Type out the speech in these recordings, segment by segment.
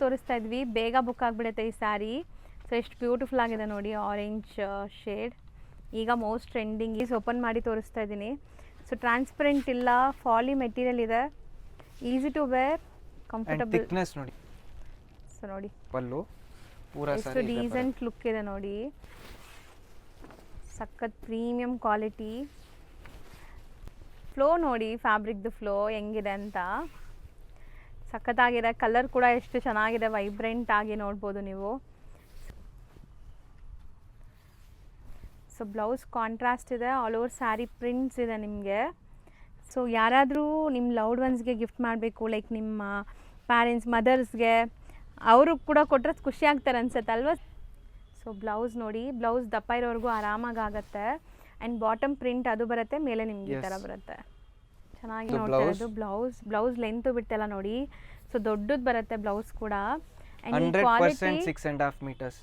ತೋರಿಸ್ತಾ ಇದ್ವಿ, ಬೇಗ ಬುಕ್ ಆಗಿಬಿಡುತ್ತೆ ಈ ಸ್ಯಾರಿ. ಸೊ ಎಷ್ಟು ಬ್ಯೂಟಿಫುಲ್ ಆಗಿದೆ ನೋಡಿ, ಆರೆಂಜ್ ಶೇಡ್. ಈಗ ಮೋಸ್ಟ್ ಟ್ರೆಂಡಿಂಗ್ ಈಸ್ ಓಪನ್ ಮಾಡಿ ತೋರಿಸ್ತಾ ಇದ್ದೀನಿ. ಸೊ ಟ್ರಾನ್ಸ್ಪರೆಂಟ್ ಇಲ್ಲ, ಫಾಲಿ ಮೆಟೀರಿಯಲ್ ಇದೆ, easy to wear, comfortable. Thickness ನೋಡಿ. ಸೊ ನೋಡಿ ಪಲ್ಲು ಪೂರಾ ಎಷ್ಟು ಡೀಸೆಂಟ್ ಲುಕ್ ಇದೆ ನೋಡಿ, ಸಖತ್ ಪ್ರೀಮಿಯಂ ಕ್ವಾಲಿಟಿ. ಫ್ಲೋ ನೋಡಿ, ಫ್ಯಾಬ್ರಿಕ್ದು ಫ್ಲೋ ಹೆಂಗಿದೆ ಅಂತ ಸಖತ್ತಾಗಿದೆ. ಕಲರ್ ಕೂಡ ಎಷ್ಟು ಚೆನ್ನಾಗಿದೆ, ವೈಬ್ರೆಂಟ್ ಆಗಿ ನೋಡ್ಬೋದು ನೀವು. ಸೊ ಬ್ಲೌಸ್ ಕಾಂಟ್ರಾಸ್ಟ್ ಇದೆ, ಆಲ್ ಓವರ್ ಸ್ಯಾರಿ ಪ್ರಿಂಟ್ಸ್ ಇದೆ ನಿಮಗೆ. ಸೊ ಯಾರಾದರೂ ನಿಮ್ಮ ಲವ್ಡ್ ಒನ್ಸ್ಗೆ ಗಿಫ್ಟ್ ಮಾಡಬೇಕು, ಲೈಕ್ ನಿಮ್ಮ ಪ್ಯಾರೆಂಟ್ಸ್, ಮದರ್ಸ್ಗೆ, ಅವರು ಕೂಡ ಕೊಟ್ಟರೆ ಖುಷಿ ಆಗ್ತಾರೆ ಅನ್ಸುತ್ತೆ ಅಲ್ವಾ. ಸೊ ಬ್ಲೌಸ್ ನೋಡಿ, ಬ್ಲೌಸ್ ದಪ್ಪ ಇರೋವರೆಗೂ ಆರಾಮಾಗಿ ಆಗುತ್ತೆ. ಆ್ಯಂಡ್ ಬಾಟಮ್ ಪ್ರಿಂಟ್ ಅದು ಬರುತ್ತೆ, ಮೇಲೆ ನಿಮ್ಗೆ ಈ ಥರ ಬರುತ್ತೆ. ಚೆನ್ನಾಗಿ ನೋಡ್ತಾ ಇರೋದು ಬ್ಲೌಸ್ ಲೆಂತ್ ಬಿಟ್ಟೆಲ್ಲ ನೋಡಿ. ಸೊ ದೊಡ್ಡದು ಬರುತ್ತೆ ಬ್ಲೌಸ್ ಕೂಡ. And quality 6.5 meters.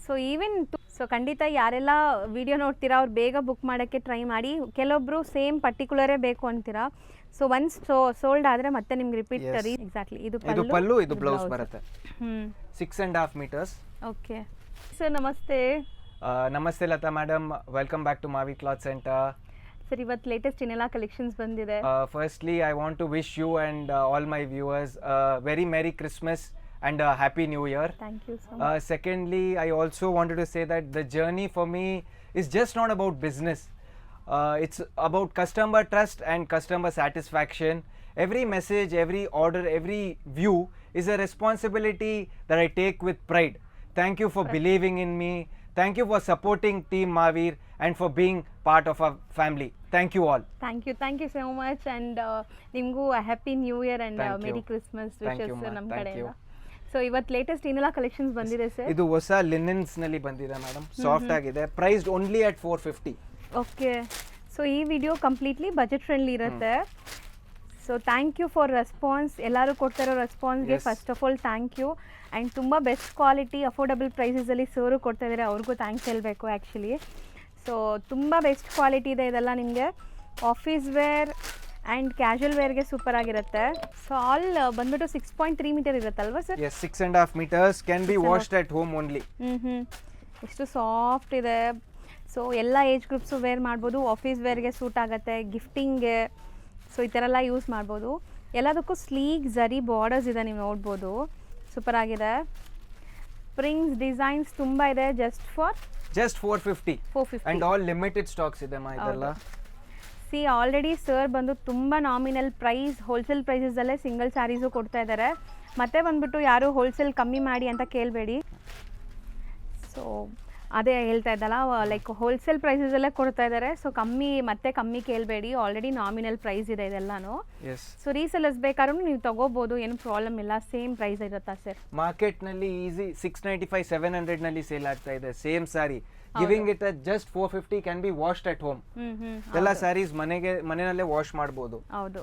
So even so ಖಂಡಿತ ಯಾರೆಲ್ಲ ವಿಡಿಯೋ ನೋಡ್ತೀರಾ ಅವ್ರು ಬೇಗ ಬುಕ್ ಮಾಡೋಕ್ಕೆ ಟ್ರೈ ಮಾಡಿ. ಕೆಲವೊಬ್ರು ಸೇಮ್ ಪರ್ಟಿಕ್ಯುಲರೇ ಬೇಕು ಅಂತೀರಾ. ಸೊ ಒನ್ಸ್ ಸೋಲ್ಡ್ ಆದರೆ ಮತ್ತೆ ನಿಮ್ಗೆ ರಿಪೀಟ್ ತರಿ. ಎಕ್ಸಾಕ್ಟ್ಲಿ ಇದು ಪಲ್ಲು, ಇದು ಬ್ಲೌಸ್ ಬರುತ್ತೆ. 6.5 meters. ಓಕೆ ಸರ್, ನಮಸ್ತೆ. ನಮಸ್ತೆ Latha madam, welcome back to Mavi cloth centre. Sir ಇವತ್ತು ಲೇಟೆಸ್ಟ್ ಏನೆಲ್ಲ ಕಲೆಕ್ಷನ್ಸ್ ಬಂದಿದೆ? Firstly I want to wish you and all my viewers very merry Christmas and a happy new year. Thank you so much. Secondly, I also wanted to say that the journey for me is just not about business. It's about customer trust and customer satisfaction. Every message, every order, every view is a responsibility that I take with pride. Thank you for believing in me. Thank you for supporting Team Mavir and for being part of our family. Thank you all. Thank you so much, and nimgu a happy new year and merry Christmas wishes ನಮ್ಮ ಕಡೆಯಿಂದ. So ಇವತ್ತು latest ಏನೆಲ್ಲ collections ಬಂದಿದೆ sir? ಇದು ಹೊಸ linens ನಲ್ಲಿ ಬಂದಿದೆ madam, soft ಆಗಿದೆ, priced only at 450. Okay, so ಈ ವಿಡಿಯೋ ಕಂಪ್ಲೀಟ್ಲಿ ಬಜೆಟ್ ಫ್ರೆಂಡ್ಲಿ ಇರುತ್ತೆ. So thank you for response. ಎಲ್ಲರೂ ಕೊಡ್ತಾ ಇರೋ ರೆಸ್ಪಾನ್ಸ್ಗೆ first of all thank you. And ತುಂಬ ಬೆಸ್ಟ್ ಕ್ವಾಲಿಟಿ ಅಫೋರ್ಡಬಲ್ ಪ್ರೈಸಸಲ್ಲಿ ಸರು ಕೊಡ್ತಾ ಇದ್ದಾರೆ, ಅವ್ರಿಗೂ ಥ್ಯಾಂಕ್ಸ್ ಹೇಳಬೇಕು ಆ್ಯಕ್ಚುಲಿ. ಸೊ ತುಂಬ ಬೆಸ್ಟ್ ಕ್ವಾಲಿಟಿ ಇದೆ ಇದೆಲ್ಲ ನಿಮಗೆ. ಆಫೀಸ್ ವೇರ್ ಆ್ಯಂಡ್ ಕ್ಯಾಶುವಲ್ ವೇರ್ಗೆ ಸೂಪರ್ ಆಗಿರುತ್ತೆ. ಸೊ ಆಲ್ ಬಂದ್ಬಿಟ್ಟು 6.3 ಮೀಟರ್ ಇರುತ್ತಲ್ವಾ sir? Yes, 6.5 meters can be washed at home only. ಎಷ್ಟು ಸಾಫ್ಟ್ ಇದೆ. ಸೊ ಎಲ್ಲ ಏಜ್ ಗ್ರೂಪ್ಸು ವೇರ್ ಮಾಡ್ಬೋದು, ಆಫೀಸ್ ವೇರ್ಗೆ ಸೂಟ್ ಆಗುತ್ತೆ, ಗಿಫ್ಟಿಂಗ್ಗೆ. ಸೊ ಈ ಥರ ಎಲ್ಲ ಯೂಸ್ ಮಾಡ್ಬೋದು. ಎಲ್ಲದಕ್ಕೂ ಸ್ಲೀಕ್ ಜರಿ ಬಾರ್ಡರ್ಸ್ ಇದೆ, ನೀವು ನೋಡ್ಬೋದು, ಸೂಪರ್ ಆಗಿದೆ. ಪ್ರಿಂಟ್ಸ್ ಡಿಸೈನ್ಸ್ ತುಂಬ ಇದೆ. Just 450 and all limited stocks ಇದೆ ಮಾ ಇದೆಲ್ಲ. ಸಿ ಆಲ್ರೆಡಿ ಸರ್ ಬಂದು ತುಂಬ ನಾಮಿನಲ್ ಪ್ರೈಸ್, ಹೋಲ್ಸೇಲ್ ಪ್ರೈಸಸಲ್ಲೇ ಸಿಂಗಲ್ ಸ್ಯಾರೀಸು ಕೊಡ್ತಾ ಇದ್ದಾರೆ. ಮತ್ತೆ ಬಂದ್ಬಿಟ್ಟು ಯಾರು ಹೋಲ್ಸೇಲ್ ಕಮ್ಮಿ ಮಾಡಿ ಅಂತ ಕೇಳಬೇಡಿ. ಸೊ ಅದೇ ಹೇಳ್ತಾ ಇದ್ದಲ್ಲ, ಲೈಕ್ ಹೋಲ್ಸೇಲ್ ಪ್ರೈಸಸಲ್ಲೇ ಕೊಡ್ತಾ ಇದ್ದಾರೆ. ಸೊ ಕಮ್ಮಿ ಕೇಳಬೇಡಿ, ಆಲ್ರೆಡಿ ನಾಮಿನಲ್ ಪ್ರೈಸ್ ಇದೆ ಇದೆಲ್ಲಾನು. ಸೊ ರೀಸೆಲ್ಲರ್ಸ್ ಬೇಕಾದ್ರೂ ನೀವು ತಗೋಬೋದು, ಏನು ಪ್ರಾಬ್ಲಮ್ ಇಲ್ಲ, ಸೇಮ್ ಪ್ರೈಸ್ ಇರುತ್ತಾ ಸರ್? ಮಾರ್ಕೆಟ್ನಲ್ಲಿ ಈಸಿ 695 700 ನಲ್ಲಿ ಸೇಲ್ ಆಗ್ತಾ ಇದೆ same sari. Giving it at just 450 can be washed at home. ಎಲ್ಲ ಸ್ಯಾರೀಸ್ ಮನೆಯಲ್ಲೇ ವಾಶ್ ಮಾಡ್ಬೋದು. ಹೌದು.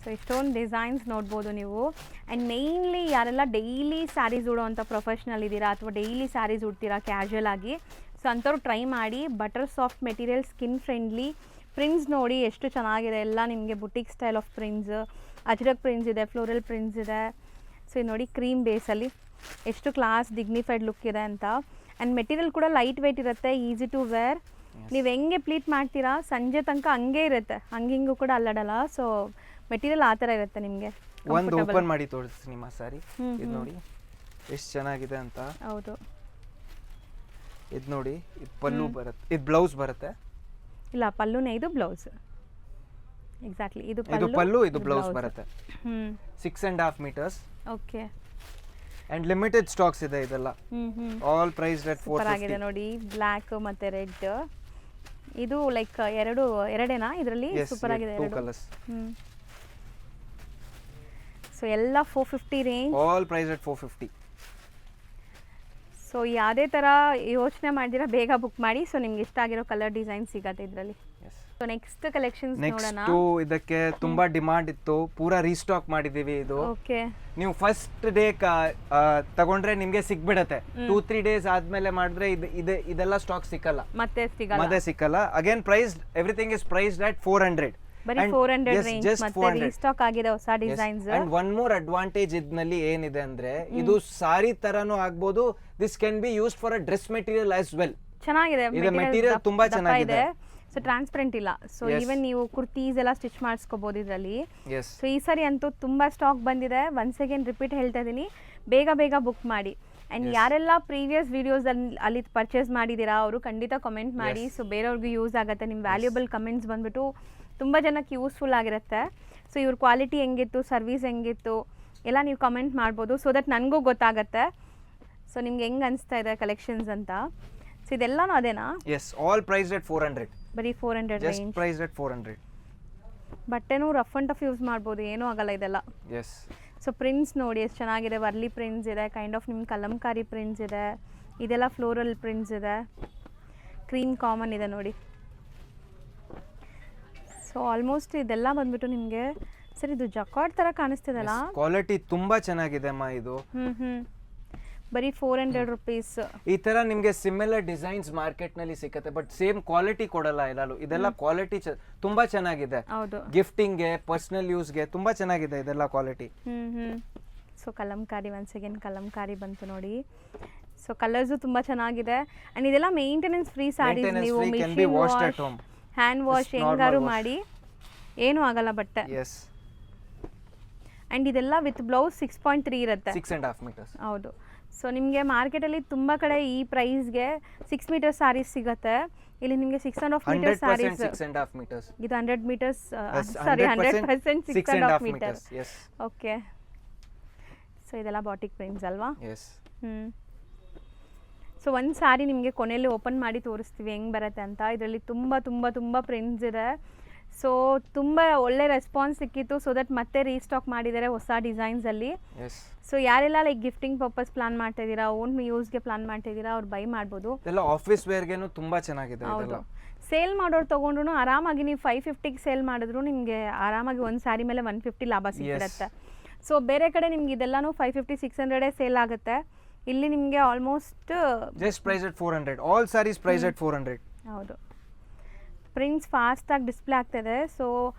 ಸೊ ಇಷ್ಟೊಂದು ಡಿಸೈನ್ಸ್ ನೋಡ್ಬೋದು ನೀವು. ಆ್ಯಂಡ್ ಮೇಯ್ನ್ಲಿ ಯಾರೆಲ್ಲ ಡೈಲಿ ಸ್ಯಾರೀಸ್ ಉಡೋವಂಥ ಪ್ರೊಫೆಷ್ನಲ್ ಇದ್ದೀರಾ ಅಥವಾ ಡೈಲಿ ಸ್ಯಾರೀಸ್ ಉಡ್ತೀರಾ ಕ್ಯಾಶುವಲ್ ಆಗಿ, ಸೊ ಅಂಥವ್ರು ಟ್ರೈ ಮಾಡಿ. Butter soft material, skin friendly. Prints ನೋಡಿ ಎಷ್ಟು ಚೆನ್ನಾಗಿದೆ, ಎಲ್ಲ ನಿಮಗೆ boutique style of prints, Ajrakh prints ಇದೆ, ಫ್ಲೋರಲ್ ಪ್ರಿಂಟ್ಸ್ ಇದೆ. ಸೊ ಇದು ನೋಡಿ ಕ್ರೀಮ್ ಬೇಸಲ್ಲಿ ಎಷ್ಟು ಕ್ಲಾಸ್ ಡಿಗ್ನಿಫೈಡ್ ಲುಕ್ ಇದೆ ಅಂತ. ಆ್ಯಂಡ್ ಮೆಟೀರಿಯಲ್ ಕೂಡ ಲೈಟ್ ವೆಯ್ಟ್ ಇರುತ್ತೆ, ಈಸಿ ಟು ವೇರ್. ನೀವು ಹೆಂಗೆ ಪ್ಲೀಟ್ ಮಾಡ್ತೀರಾ ಸಂಜೆ ತನಕ ಹಂಗೆ ಇರುತ್ತೆ, ಹಿಂಗೂ ಕೂಡ ಅಲ್ಲಾಡಲ್ಲ. ಸೊ ಮೆಟೀರಿಯಲ್ ಆ ಥರ ಇರುತ್ತೆ ನಿಮಗೆ. ಒಂದು ಓಪನ್ ಮಾಡಿ ತೋರಿಸ್ತೀನಿ ನಿಮ್ಮ ಸ್ಯಾರಿ. ಇದು ನೋಡಿ ಎಷ್ಟು ಚೆನ್ನಾಗಿದೆ ಅಂತ. ಹೌದು, ಇದು ನೋಡಿ, ಇದು ಪಲ್ಲು ಬರುತ್ತೆ, ಇದು ಬ್ಲೌಸ್ ಬರುತ್ತೆ. ಇಲ್ಲ ಪಲ್ಲುನೇ, ಇದು ಬ್ಲೌಸ್. ಎಕ್ಸಾಕ್ಟ್ಲಿ, ಇದು ಪಲ್ಲು, ಇದು ಬ್ಲೌಸ್ ಬರುತ್ತೆ. 6.5 meters. Okay. and limited stocks ಇದೆ ಇದೆಲ್ಲ. all priced at 450. ಆಗಿದೆ ನೋಡಿ, ಬ್ಲ್ಯಾಕ್ ಮತ್ತೆ ರೆಡ್. ಇದು ಲೈಕ್ ಎರಡೇನಾ ಇದರಲ್ಲಿ? ಸೂಪರ್ ಆಗಿದೆ, ಎರಡು ಕಲರ್ಸ್. ಸೊ ಎಲ್ಲ 450 range, all priced at 450. So ಯಾವುದೇ ಥರ ಯೋಚನೆ ಮಾಡಿದಿರಾ ಬೇಗ ಬುಕ್ ಮಾಡಿ. ಸೊ ನಿಮ್ಗೆ ಇಷ್ಟ ಆಗಿರೋ ಕಲರ್ ಡಿಸೈನ್ ಸಿಗುತ್ತೆ ಇದರಲ್ಲಿ. ಸೊ ನೆಕ್ಸ್ಟ್ ಕಲೆಕ್ಷನ್ಸ್ ನೋಡೋಣ. ನೆಕ್ಸ್ಟ್ ಇದಕ್ಕೆ ತುಂಬಾ ಡಿಮಾಂಡ್ ಇತ್ತು, ಪೂರಾ ರೀಸ್ಟಾಕ್ ಮಾಡಿದೀವಿ ಇದು. ಓಕೆ, ನೀವು ಫಸ್ಟ್ ಡೇ ತಗೊಂಡ್ರೆ ನಿಮ್ಗೆ ಸಿಕ್ಬಿಡತ್ತೆ. 2-3 days ಆದ್ಮೇಲೆ ಮಾಡಿದ್ರೆ ಇದೆಲ್ಲ ಸ್ಟಾಕ್ ಸಿಕ್ಕಲ್ಲ, ಮತ್ತೆ ಸಿಕ್ಕಲ್ಲ. Again priced, everything is priced at 400. ಬರೀ And 400 yes, ರೇಂಜ್ just ಮತ್ತೆ 400. ರೀಸ್ಟಾಕ್ ಆಗಿದೆ ಹೊಸ Yes. Designs. And one more advantage ಇದ್ನಲ್ಲಿ ಏನಿದೆ ಅಂದ್ರೆ ಇದು ಸಾರಿ ತರನು ಆಗ್ಬೋದು. This can be used for a dress material as well. ಚೆನ್ನಾಗಿದೆ ಇದು material ತುಂಬಾ ಚೆನ್ನಾಗಿದೆ. ಸೊ ಟ್ರಾನ್ಸ್ಪರೆಂಟ್ ಇಲ್ಲ. So Yes. ಈವನ್ ನೀವು ಕುರ್ತೀಸ್ ಎಲ್ಲ ಸ್ಟಿಚ್ ಮಾಡಿಸ್ಕೋಬಹುದು ಇದರಲ್ಲಿ. Yes. ಸೊ ಈ ಸರಿ ಅಂತೂ ತುಂಬಾ ಸ್ಟಾಕ್ ಬಂದಿದೆ. ಒನ್ಸ್ ಅಗೇನ್ ರಿಪೀಟ್ ಹೇಳ್ತಾ ಇದ್ದೀನಿ, ಬೇಗ ಬೇಗ ಬುಕ್ ಮಾಡಿ. And Yes. ಯಾರೆಲ್ಲ ಪ್ರೀವಿಯಸ್ ವೀಡಿಯೋಸ್ ಅಲ್ಲಿ ಪರ್ಚೇಸ್ ಮಾಡಿದ್ದೀರಾ ಅವರು ಖಂಡಿತ ಕಮೆಂಟ್ ಮಾಡಿ. Yes. ಸೊ ಬೇರೆಯವ್ರಿಗೂ ಯೂಸ್ ಆಗುತ್ತೆ. ನಿಮ್ಮ ವ್ಯಾಲ್ಯೂಬಲ್ ಕಮೆಂಟ್ಸ್ ಬಂದ್ಬಿಟ್ಟು ತುಂಬ ಜನಕ್ಕೆ ಯೂಸ್ಫುಲ್ ಆಗಿರುತ್ತೆ. ಸೊ ಇವ್ರ ಕ್ವಾಲಿಟಿ ಹೆಂಗಿತ್ತು, ಸರ್ವಿಸ್ ಹೆಂಗಿತ್ತು ಎಲ್ಲ ನೀವು ಕಮೆಂಟ್ ಮಾಡ್ಬೋದು, ಸೊ ದಟ್ ನನಗೂ ಗೊತ್ತಾಗತ್ತೆ ಸೊ ನಿಮ್ಗೆ ಹೆಂಗೆ ಅನಿಸ್ತಾ ಇದೆ ಕಲೆಕ್ಷನ್ಸ್ ಅಂತ. ಸೊ ಇದೆಲ್ಲನೂ ಅದೇನಾ? Yes, all priced at 400. ಬರೀ 400 Just ರೇಂಜ್. priced at 400. ಬಟ್ಟೆನೂ ರಫ್ ಅಂಡ್ ಟಫ್ ಯೂಸ್ ಮಾಡ್ಬೋದು, ಏನೂ ಆಗಲ್ಲ ಇದೆಲ್ಲ. Yes. ಸೊ ಪ್ರಿಂಟ್ಸ್ ನೋಡಿ ಎಷ್ಟು ಚೆನ್ನಾಗಿದೆ. ವರ್ಲಿ ಪ್ರಿಂಟ್ಸ್ ಇದೆ, ಕೈಂಡ್ ಆಫ್ ನಿಮ್ಗೆ ಕಲಂಕಾರಿ ಪ್ರಿಂಟ್ಸ್ ಇದೆ, ಇದೆಲ್ಲ ಫ್ಲೋರಲ್ ಪ್ರಿಂಟ್ಸ್ ಇದೆ, ಕ್ರೀಮ್ ಕಾಮನ್ ಇದೆ ನೋಡಿ. ಸೊ ಆಲ್ಮೋಸ್ಟ್ ಇದೆಲ್ಲ ಬಂದ್ಬಿಟ್ಟು ನಿಮಗೆ ಸರ್ ಇದು ಜಕಾರ್ಡ್ ಥರ ಕಾಣಿಸ್ತಿದೆಲ್ಲ. ಕ್ವಾಲಿಟಿ ತುಂಬಾ ಚೆನ್ನಾಗಿದೆ ಅಮ್ಮ ಇದು. ಬರೀ 400 ರುಪೀಸ್. ಈ ತರ ನಿಮ್ಗೆ ಸಿಮಿಲರ್ ಡಿಸೈನ್ಸ್ ಮಾರ್ಕೆಟ್ ನಲ್ಲಿ ಸಿಕ್ಕತ್ತೆ, ಬಟ್ ಸೇಮ್ ಕ್ವಾಲಿಟಿ ಕೊಡಲ್ಲ ಎಲ್ಲಾಲು. ಇದೆಲ್ಲ ಕ್ವಾಲಿಟಿ ತುಂಬಾ ಚೆನ್ನಾಗಿದೆ. ಹೌದು. ಗಿಫ್ಟಿಂಗ್ ಗೆ, ಪರ್ಸನಲ್ ಯೂಸ್ ಗೆ ತುಂಬಾ ಚೆನ್ನಾಗಿದೆ ಇದೆಲ್ಲ quality. So Kalamkari, once again Kalamkari ಬಂತು ನೋಡಿ. ಸೊ ಕಲರ್ಸು ತುಂಬ ಚೆನ್ನಾಗಿದೆ. ಆ್ಯಂಡ್ ಇದೆಲ್ಲ ಮೇಂಟೆನೆನ್ಸ್ ಫ್ರೀ ಸ್ಯಾರೀಸ್. ನೀವು ಮಿಷಿನ್ ವಾಶ್, ಹ್ಯಾಂಡ್ ವಾಶ್ ಹೆಂಗಾರು ಮಾಡಿ ಏನೂ ಆಗಲ್ಲ ಬಟ್ಟೆ. ಎಸ್. ಆ್ಯಂಡ್ ಇದೆಲ್ಲ ವಿತ್ ಬ್ಲೌಸ್ 6.3 ಇರುತ್ತೆ. 6.5 meters. ಹೌದು. ಸೊ ನಿಮಗೆ ಮಾರ್ಕೆಟಲ್ಲಿ ತುಂಬ ಕಡೆ ಈ ಪ್ರೈಸ್ಗೆ 6 ಮೀಟರ್ ಸ್ಯಾರೀಸ್ ಸಿಗುತ್ತೆ. ಇಲ್ಲಿ ನಿಮಗೆ 6.5 ಮೀಟರ್ ಸ್ಯಾರೀಸ್. 6.5 meters. ಇದು 100 metres, Yes, sorry 100% 6.5 meters. Metre. Yes. Okay. So ಇದೆಲ್ಲ ಬಾಟಿಕ್ ಪ್ರಿಂಟ್ಸ್ ಅಲ್ವಾ? Yes. ಸೊ ಒಂದು ಸ್ಯಾರಿ ನಿಮಗೆ ಕೊನೆಯಲ್ಲಿ ಓಪನ್ ಮಾಡಿ ತೋರಿಸ್ತೀವಿ ಹೆಂಗೆ ಬರುತ್ತೆ ಅಂತ. ಇದರಲ್ಲಿ ತುಂಬ ತುಂಬ ತುಂಬ ಪ್ರಿಂಟ್ಸ್ ಇದೆ. ಸೊ ತುಂಬ ಒಳ್ಳೆ ರೆಸ್ಪಾನ್ಸ್ ಸಿಕ್ಕಿತ್ತು. ಸೊ ದಟ್ ಮತ್ತೆ ರೀಸ್ಟಾಕ್ ಮಾಡಿದ್ದಾರೆ ಹೊಸ ಡಿಸೈನ್ಸಲ್ಲಿ. Yes. ಸೊ ಯಾರೆಲ್ಲ ಲೈಕ್ ಗಿಫ್ಟಿಂಗ್ ಪರ್ಪಸ್ ಪ್ಲಾನ್ ಮಾಡ್ತಾ ಇದ್ದೀರಾ, ಓನ್ ಯೂಸ್ಗೆ ಪ್ಲಾನ್ ಮಾಡ್ತಾ ಇದ್ದೀರಾ, ಅವ್ರು ಬೈ ಮಾಡ್ಬೋದು. ಇದೆಲ್ಲ ಆಫೀಸ್ ವೇರ್ಗೆನೂ ತುಂಬಾ ಚೆನ್ನಾಗಿದೆ ಹೌದು. ಇದೆಲ್ಲ. ಸೇಲ್ ಮಾಡೋರು ತೊಗೊಂಡ್ರು ಆರಾಮಾಗಿ ನೀವು 550ಗೆ ಸೇಲ್ ಮಾಡಿದ್ರು ನಿಮಗೆ ಆರಾಮಾಗಿ ಒಂದು ಸ್ಯಾರಿ ಮೇಲೆ 150 ಲಾಭ ಸಿಕ್ಕಿರುತ್ತೆ. ಸೊ ಬೇರೆ ಕಡೆ ನಿಮ್ಗೆ ಇದೆಲ್ಲನೂ 550 600 ಸೇಲ್ ಆಗುತ್ತೆ. ಇಲ್ಲಿ ನಿಮಗೆ almost just price at 400. All saris price at 400. ಹೌದು. ಪ್ರಿಂಟ್ಸ್ ಫಾಸ್ಟಾಗಿ ಡಿಸ್ಪ್ಲೇ ಆಗ್ತಿದೆ. ಸೊ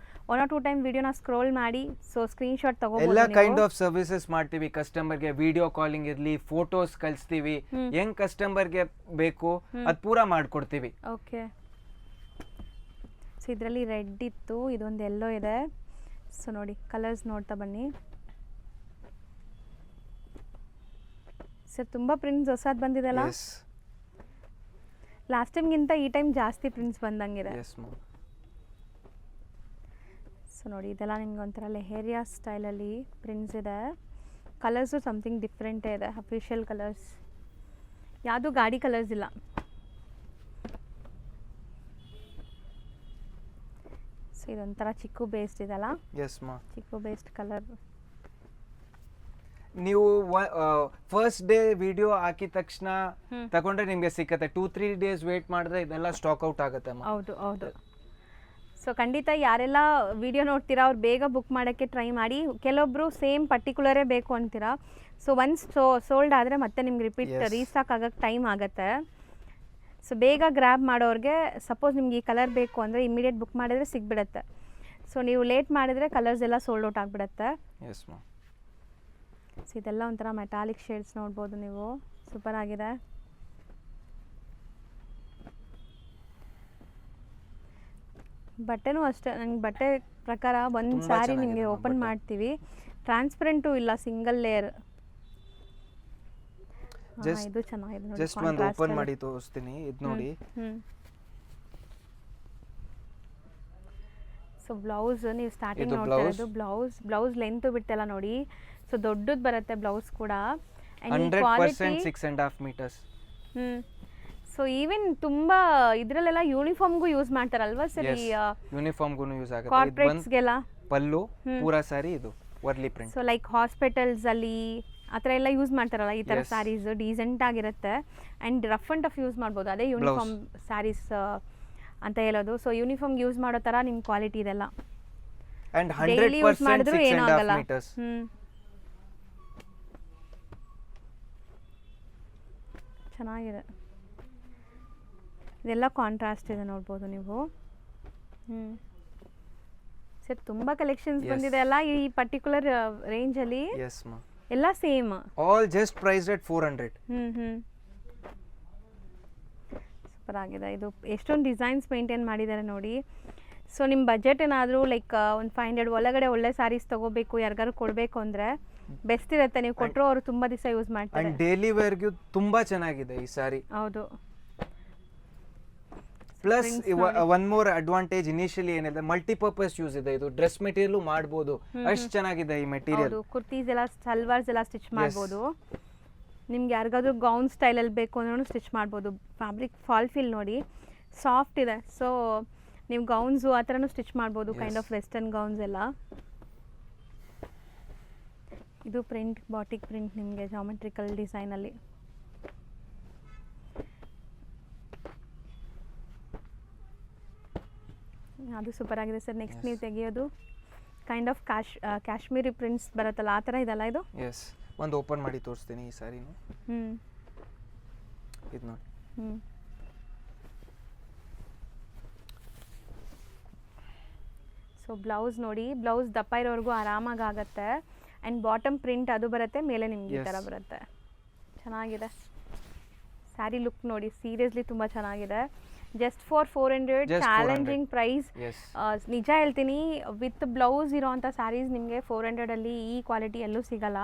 1 or 2 ಟೈಮ್ ವಿಡಿಯೋನ ಸ್ಕ್ರೋಲ್ ಮಾಡಿ ಸೊ ಸ್ಕ್ರೀನ್ಶಾಟ್ ತಗೋಬಹುದು. ಎಲ್ಲ ಕೈಂಡ್ ಆಫ್ ಸರ್ವಿಸಸ್ ಮಾಡ್ತೀವಿ ಕಸ್ಟಮರ್ಗೆ. ವಿಡಿಯೋ ಕಾಲಿಂಗ್ ಇರಲಿ, ಫೋಟೋಸ್ ಕಳಿಸ್ತೀವಿ, ಹೆಂಗ್ ಕಸ್ಟಮರ್ಗೆ ಬೇಕು ಅದು ಪೂರಾ ಮಾಡ್ಕೊಡ್ತೀವಿ. ಓಕೆ. ಸೊ ಇದರಲ್ಲಿ ರೆಡ್ ಇತ್ತು, ಇದೊಂದು ಎಲ್ಲೋ ಇದೆ. ಸೊ ನೋಡಿ ಕಲರ್ಸ್ ನೋಡ್ತಾ ಬನ್ನಿ ಸರ್. ತುಂಬ ಪ್ರಿಂಟ್ಸ್ ಹೊಸದು ಬಂದಿದೆಲ್ಲ. ಲಾಸ್ಟ್ ಟೈಮ್ಗಿಂತ ಈ ಟೈಮ್ ಜಾಸ್ತಿ ಪ್ರಿಂಟ್ಸ್ ಬಂದಂಗಿದೆ. ಸೊ ನೋಡಿ ಇದೆಲ್ಲ ನಿಮ್ಗೆ ಒಂಥರ ಲೆಹೇರಿಯಾ ಸ್ಟೈಲಲ್ಲಿ ಪ್ರಿಂಟ್ಸ್ ಇದೆ. ಕಲರ್ಸು ಸಮಥಿಂಗ್ ಡಿಫ್ರೆಂಟೇ ಇದೆ, ಅಫಿಷಿಯಲ್ ಕಲರ್ಸ್, ಯಾವುದು ಗಾಡಿ ಕಲರ್ಸ್ ಇಲ್ಲ. ಸೊ ಇದೊಂಥರ ಚಿಕ್ಕು ಬೇಸ್ಡ್ ಇದೆಲ್ಲ. ಚಿಕ್ಕು ಬೇಸ್ಡ್ ಕಲರ್. ನೀವು ಫಸ್ಟ್ ಡೇ ವಿಡಿಯೋ ಹಾಕಿದ ತಕ್ಷಣ ತಗೊಂಡ್ರೆ ನಿಮ್ಗೆ ಸಿಕ್ಕತ್ತೆ. 2-3 days ವೇಟ್ ಮಾಡಿದ್ರೆ ಇದೆಲ್ಲ ಸ್ಟಾಕ್ ಔಟ್ ಆಗುತ್ತೆ. ಹೌದು ಹೌದು. ಸೊ ಖಂಡಿತ ಯಾರೆಲ್ಲ ವಿಡಿಯೋ ನೋಡ್ತೀರಾ ಅವ್ರು ಬೇಗ ಬುಕ್ ಮಾಡೋಕ್ಕೆ ಟ್ರೈ ಮಾಡಿ. ಕೆಲವೊಬ್ರು ಸೇಮ್ ಪರ್ಟಿಕ್ಯುಲರೇ ಬೇಕು ಅಂತೀರಾ. ಸೊ ಒನ್ಸ್ ಸೋಲ್ಡ್ ಆದರೆ ಮತ್ತೆ ನಿಮ್ಗೆ ರಿಪೀಟ್ ರೀಸ್ಟಾಕ್ ಆಗೋಕ್ಕೆ ಟೈಮ್ ಆಗುತ್ತೆ. ಸೊ ಬೇಗ ಗ್ರ್ಯಾಬ್ ಮಾಡೋರಿಗೆ ಸಪೋಸ್ ನಿಮ್ಗೆ ಈ ಕಲರ್ ಬೇಕು ಅಂದರೆ ಇಮಿಡಿಯೇಟ್ ಬುಕ್ ಮಾಡಿದ್ರೆ ಸಿಗ್ಬಿಡುತ್ತೆ. ಸೊ ನೀವು ಲೇಟ್ ಮಾಡಿದರೆ ಕಲರ್ಸ್ ಎಲ್ಲ ಸೋಲ್ಡ್ ಔಟ್ ಆಗಿಬಿಡುತ್ತೆ. ಸೊ ಇದೆಲ್ಲ ಒಂಥರ ಮೆಟಾಲಿಕ್ ಶೇಡ್ಸ್ ನೋಡ್ಬೋದು ನೀವು, ಸೂಪರ್ ಆಗಿದೆ. ಬಟ್ಟೆನೂ ಅಷ್ಟೇ, ನನಗೆ ಬಟ್ಟೆ ಪ್ರಕಾರ ಒಂದು ಸ್ಯಾರಿ ನಿಮಗೆ ಓಪನ್ ಮಾಡ್ತೀವಿ, ಟ್ರಾನ್ಸ್ಪರೆಂಟು ಇಲ್ಲ, ಸಿಂಗಲ್ ಲೇಯರ್. ಇದು ಚೆನ್ನಾಗಿದೆ ನೋಡಿ. ಜಸ್ಟ್ ಒಂದು ಓಪನ್ ಮಾಡಿ ತೋರಿಸ್ತೀನಿ, ಇದು ನೋಡಿ. ಸೊ ಬ್ಲೌಸ್ ನೀವು ಸ್ಟಾರ್ಟಿಂಗ್ ನೋಡ್ತಾ ಇರೋದು ಬ್ಲೌಸ್ ಲೆಂತ್ ಬಿಡ್ತಲ್ಲ ನೋಡಿ. ಸೊ ದೊಡ್ಡದು ಬರುತ್ತೆ ಬ್ಲೌಸ್ ಕೂಡ. 100% 6.5 meters. ಸೊ ಈವನ್ ತುಂಬಾ ಇದರಲ್ಲೆಲ್ಲ ಯೂನಿಫಾರ್ಮ್ಗೂ ಯೂಸ್ ಮಾಡ್ತಾರಲ್ವಾ ಸರ್? ಯೂನಿಫಾರ್ಮ್ಗೂ ಯೂಸ್ ಆಗುತ್ತೆ. ಕಾರ್ಪೊರೇಟ್ಸ್ಗೆಲ್ಲ ಪಲ್ಲು ಪೂರಾ ಸಾರಿ ಇದು Warli print. So like hospitals ಅಲ್ಲಿ ಆ ಥರ ಎಲ್ಲ ಯೂಸ್ ಮಾಡ್ತಾರಲ್ಲ ಈ ಥರ ಸ್ಯಾರೀಸ್, ಡೀಸೆಂಟ್ ಆಗಿರುತ್ತೆ and rough and tough use ಮಾಡ್ಬೋದು. ಅದೇ ಯೂನಿಫಾರ್ಮ್ ಸ್ಯಾರೀಸ್ ಅಂತ ಹೇಳೋದು. ಸೊ ಯೂನಿಫಾರ್ಮ್ ಯೂಸ್ ಮಾಡೋ ಥರ ನಿಮ್ಮ ಕ್ವಾಲಿಟಿ ಇದೆಲ್ಲ. And 100% 6.5 meters. ಚೆನ್ನಾಗಿದೆ. ಇದೆಲ್ಲ ಕಾಂಟ್ರಾಸ್ಟ್ ಇದೆ ನೋಡ್ಬೋದು ನೀವು. ಸರ್ ತುಂಬ ಕಲೆಕ್ಷನ್ಸ್ Yes. ಬಂದಿದೆ ಅಲ್ಲ ಈ ಪರ್ಟಿಕ್ಯುಲರ್ ರೇಂಜಲ್ಲಿ ಎಸ್ ಮಾ, ಎಲ್ಲ same. All just priced at 400. Super ಆಗಿದೆ. ಇದು ಎಷ್ಟೊಂದು ಡಿಸೈನ್ಸ್ ಮೇಂಟೈನ್ ಮಾಡಿದ್ದಾರೆ ನೋಡಿ. ಸೊ ನಿಮ್ಮ ಬಜೆಟ್ ಏನಾದರೂ ಲೈಕ್ ಒಂದು 500 ಒಳಗಡೆ ಒಳ್ಳೆ ಸ್ಯಾರೀಸ್ ತೊಗೋಬೇಕು, ಯಾರಿಗಾರು ಕೊಡಬೇಕು ಅಂದರೆ ಬೆಸ್ಟ್ ಇರುತ್ತೆ. ನೀವು ಕೊಟ್ಟರು ಅವರು ತುಂಬ ದಿವಸ ಯೂಸ್ ಮಾಡ್ತಾರೆ. ಅಂಡ್ ಡೈಲಿ ವೇರ್ಗೂ ತುಂಬಾ ಚೆನ್ನಾಗಿದೆ ಈ ಸಾರಿ. ಹೌದು. Plus one more advantage initially ಏನಿದೆ, ಮಲ್ಟಿಪರ್ಪಸ್ ಯೂಸ್ ಇದೆ. ಇದು ಡ್ರೆಸ್ ಮೆಟೀರಿಯಲ್ ಮಾಡ್ಬೋದು, ಅಷ್ಟು ಚೆನ್ನಾಗಿದೆ ಈ ಮೆಟೀರಿಯಲ್. ಹೌದು, ಕುರ್ತೀಸ್ ಎಲ್ಲ ಸಲ್ವಾರ್ಸ್ ಎಲ್ಲ ಸ್ಟಿಚ್ ಮಾಡ್ಬೋದು. ನಿಮ್ಗೆ ಯಾರಿಗಾದ್ರೂ ಗೌನ್ ಸ್ಟೈಲಲ್ಲಿ ಬೇಕು ಅಂದ್ರೂ ಸ್ಟಿಚ್ ಮಾಡ್ಬೋದು. ಫ್ಯಾಬ್ರಿಕ್ ಫಾಲ್ ಫೀಲ್ ನೋಡಿ ಸಾಫ್ಟ್ ಇದೆ. ಸೊ ನೀವು ಗೌನ್ಸು ಆ ಥರನೂ ಸ್ಟಿಚ್ ಮಾಡ್ಬೋದು. ಕೈಂಡ್ ಆಫ್ ವೆಸ್ಟರ್ನ್ ಗೌನ್ಸ್ ಎಲ್ಲ. ಇದು ಪ್ರಿಂಟ್, ಬಾಟಿಕ್ ಪ್ರಿಂಟ್ ನಿಮಗೆ ಜಾಮೆಟ್ರಿಕಲ್ ಡಿಸೈನಲ್ಲಿ. ಅದು ಸೂಪರ್ ಆಗಿದೆ ಸರ್. ನೆಕ್ಸ್ಟ್ ನೀವು ತೆಗಿಯೋದು ಕೈಂಡ್ ಆಫ್ ಕಾಶ್ಮೀರಿ ಪ್ರಿಂಟ್ಸ್ ಬರುತ್ತಲ್ಲ ಆ ಥರ ಇದಲ್ಲ ಇದು? ಎಸ್, ಒಂದು ಓಪನ್ ಮಾಡಿ ತೋರಿಸ್ತೀನಿ ಈ ಸಾರಿನ. ಇದು ನೋಡಿ. ಸೊ ಬ್ಲೌಸ್ ನೋಡಿ, ಬ್ಲೌಸ್ ದಪ್ಪ ಇರೋವರೆಗೂ ಆರಾಮಾಗಿ ಆಗುತ್ತೆ. ಆ್ಯಂಡ್ ಬಾಟಮ್ ಪ್ರಿಂಟ್ ಅದು ಬರುತ್ತೆ, ಮೇಲೆ ನಿಮ್ಗೆ ಈ ಥರ ಬರುತ್ತೆ. ಚೆನ್ನಾಗಿದೆ ಸ್ಯಾರಿ ಲುಕ್ ನೋಡಿ, ಸೀರಿಯಸ್ಲಿ ತುಂಬ ಚೆನ್ನಾಗಿದೆ. Just for 400, challenging price. ನಿಜ ಹೇಳ್ತೀನಿ, ವಿತ್ ಬ್ಲೌಸ್ ಇರೋವಂಥ ಸ್ಯಾರೀಸ್ ನಿಮಗೆ 400ಅಲ್ಲಿ ಈ ಕ್ವಾಲಿಟಿ ಎಲ್ಲೂ ಸಿಗಲ್ಲ.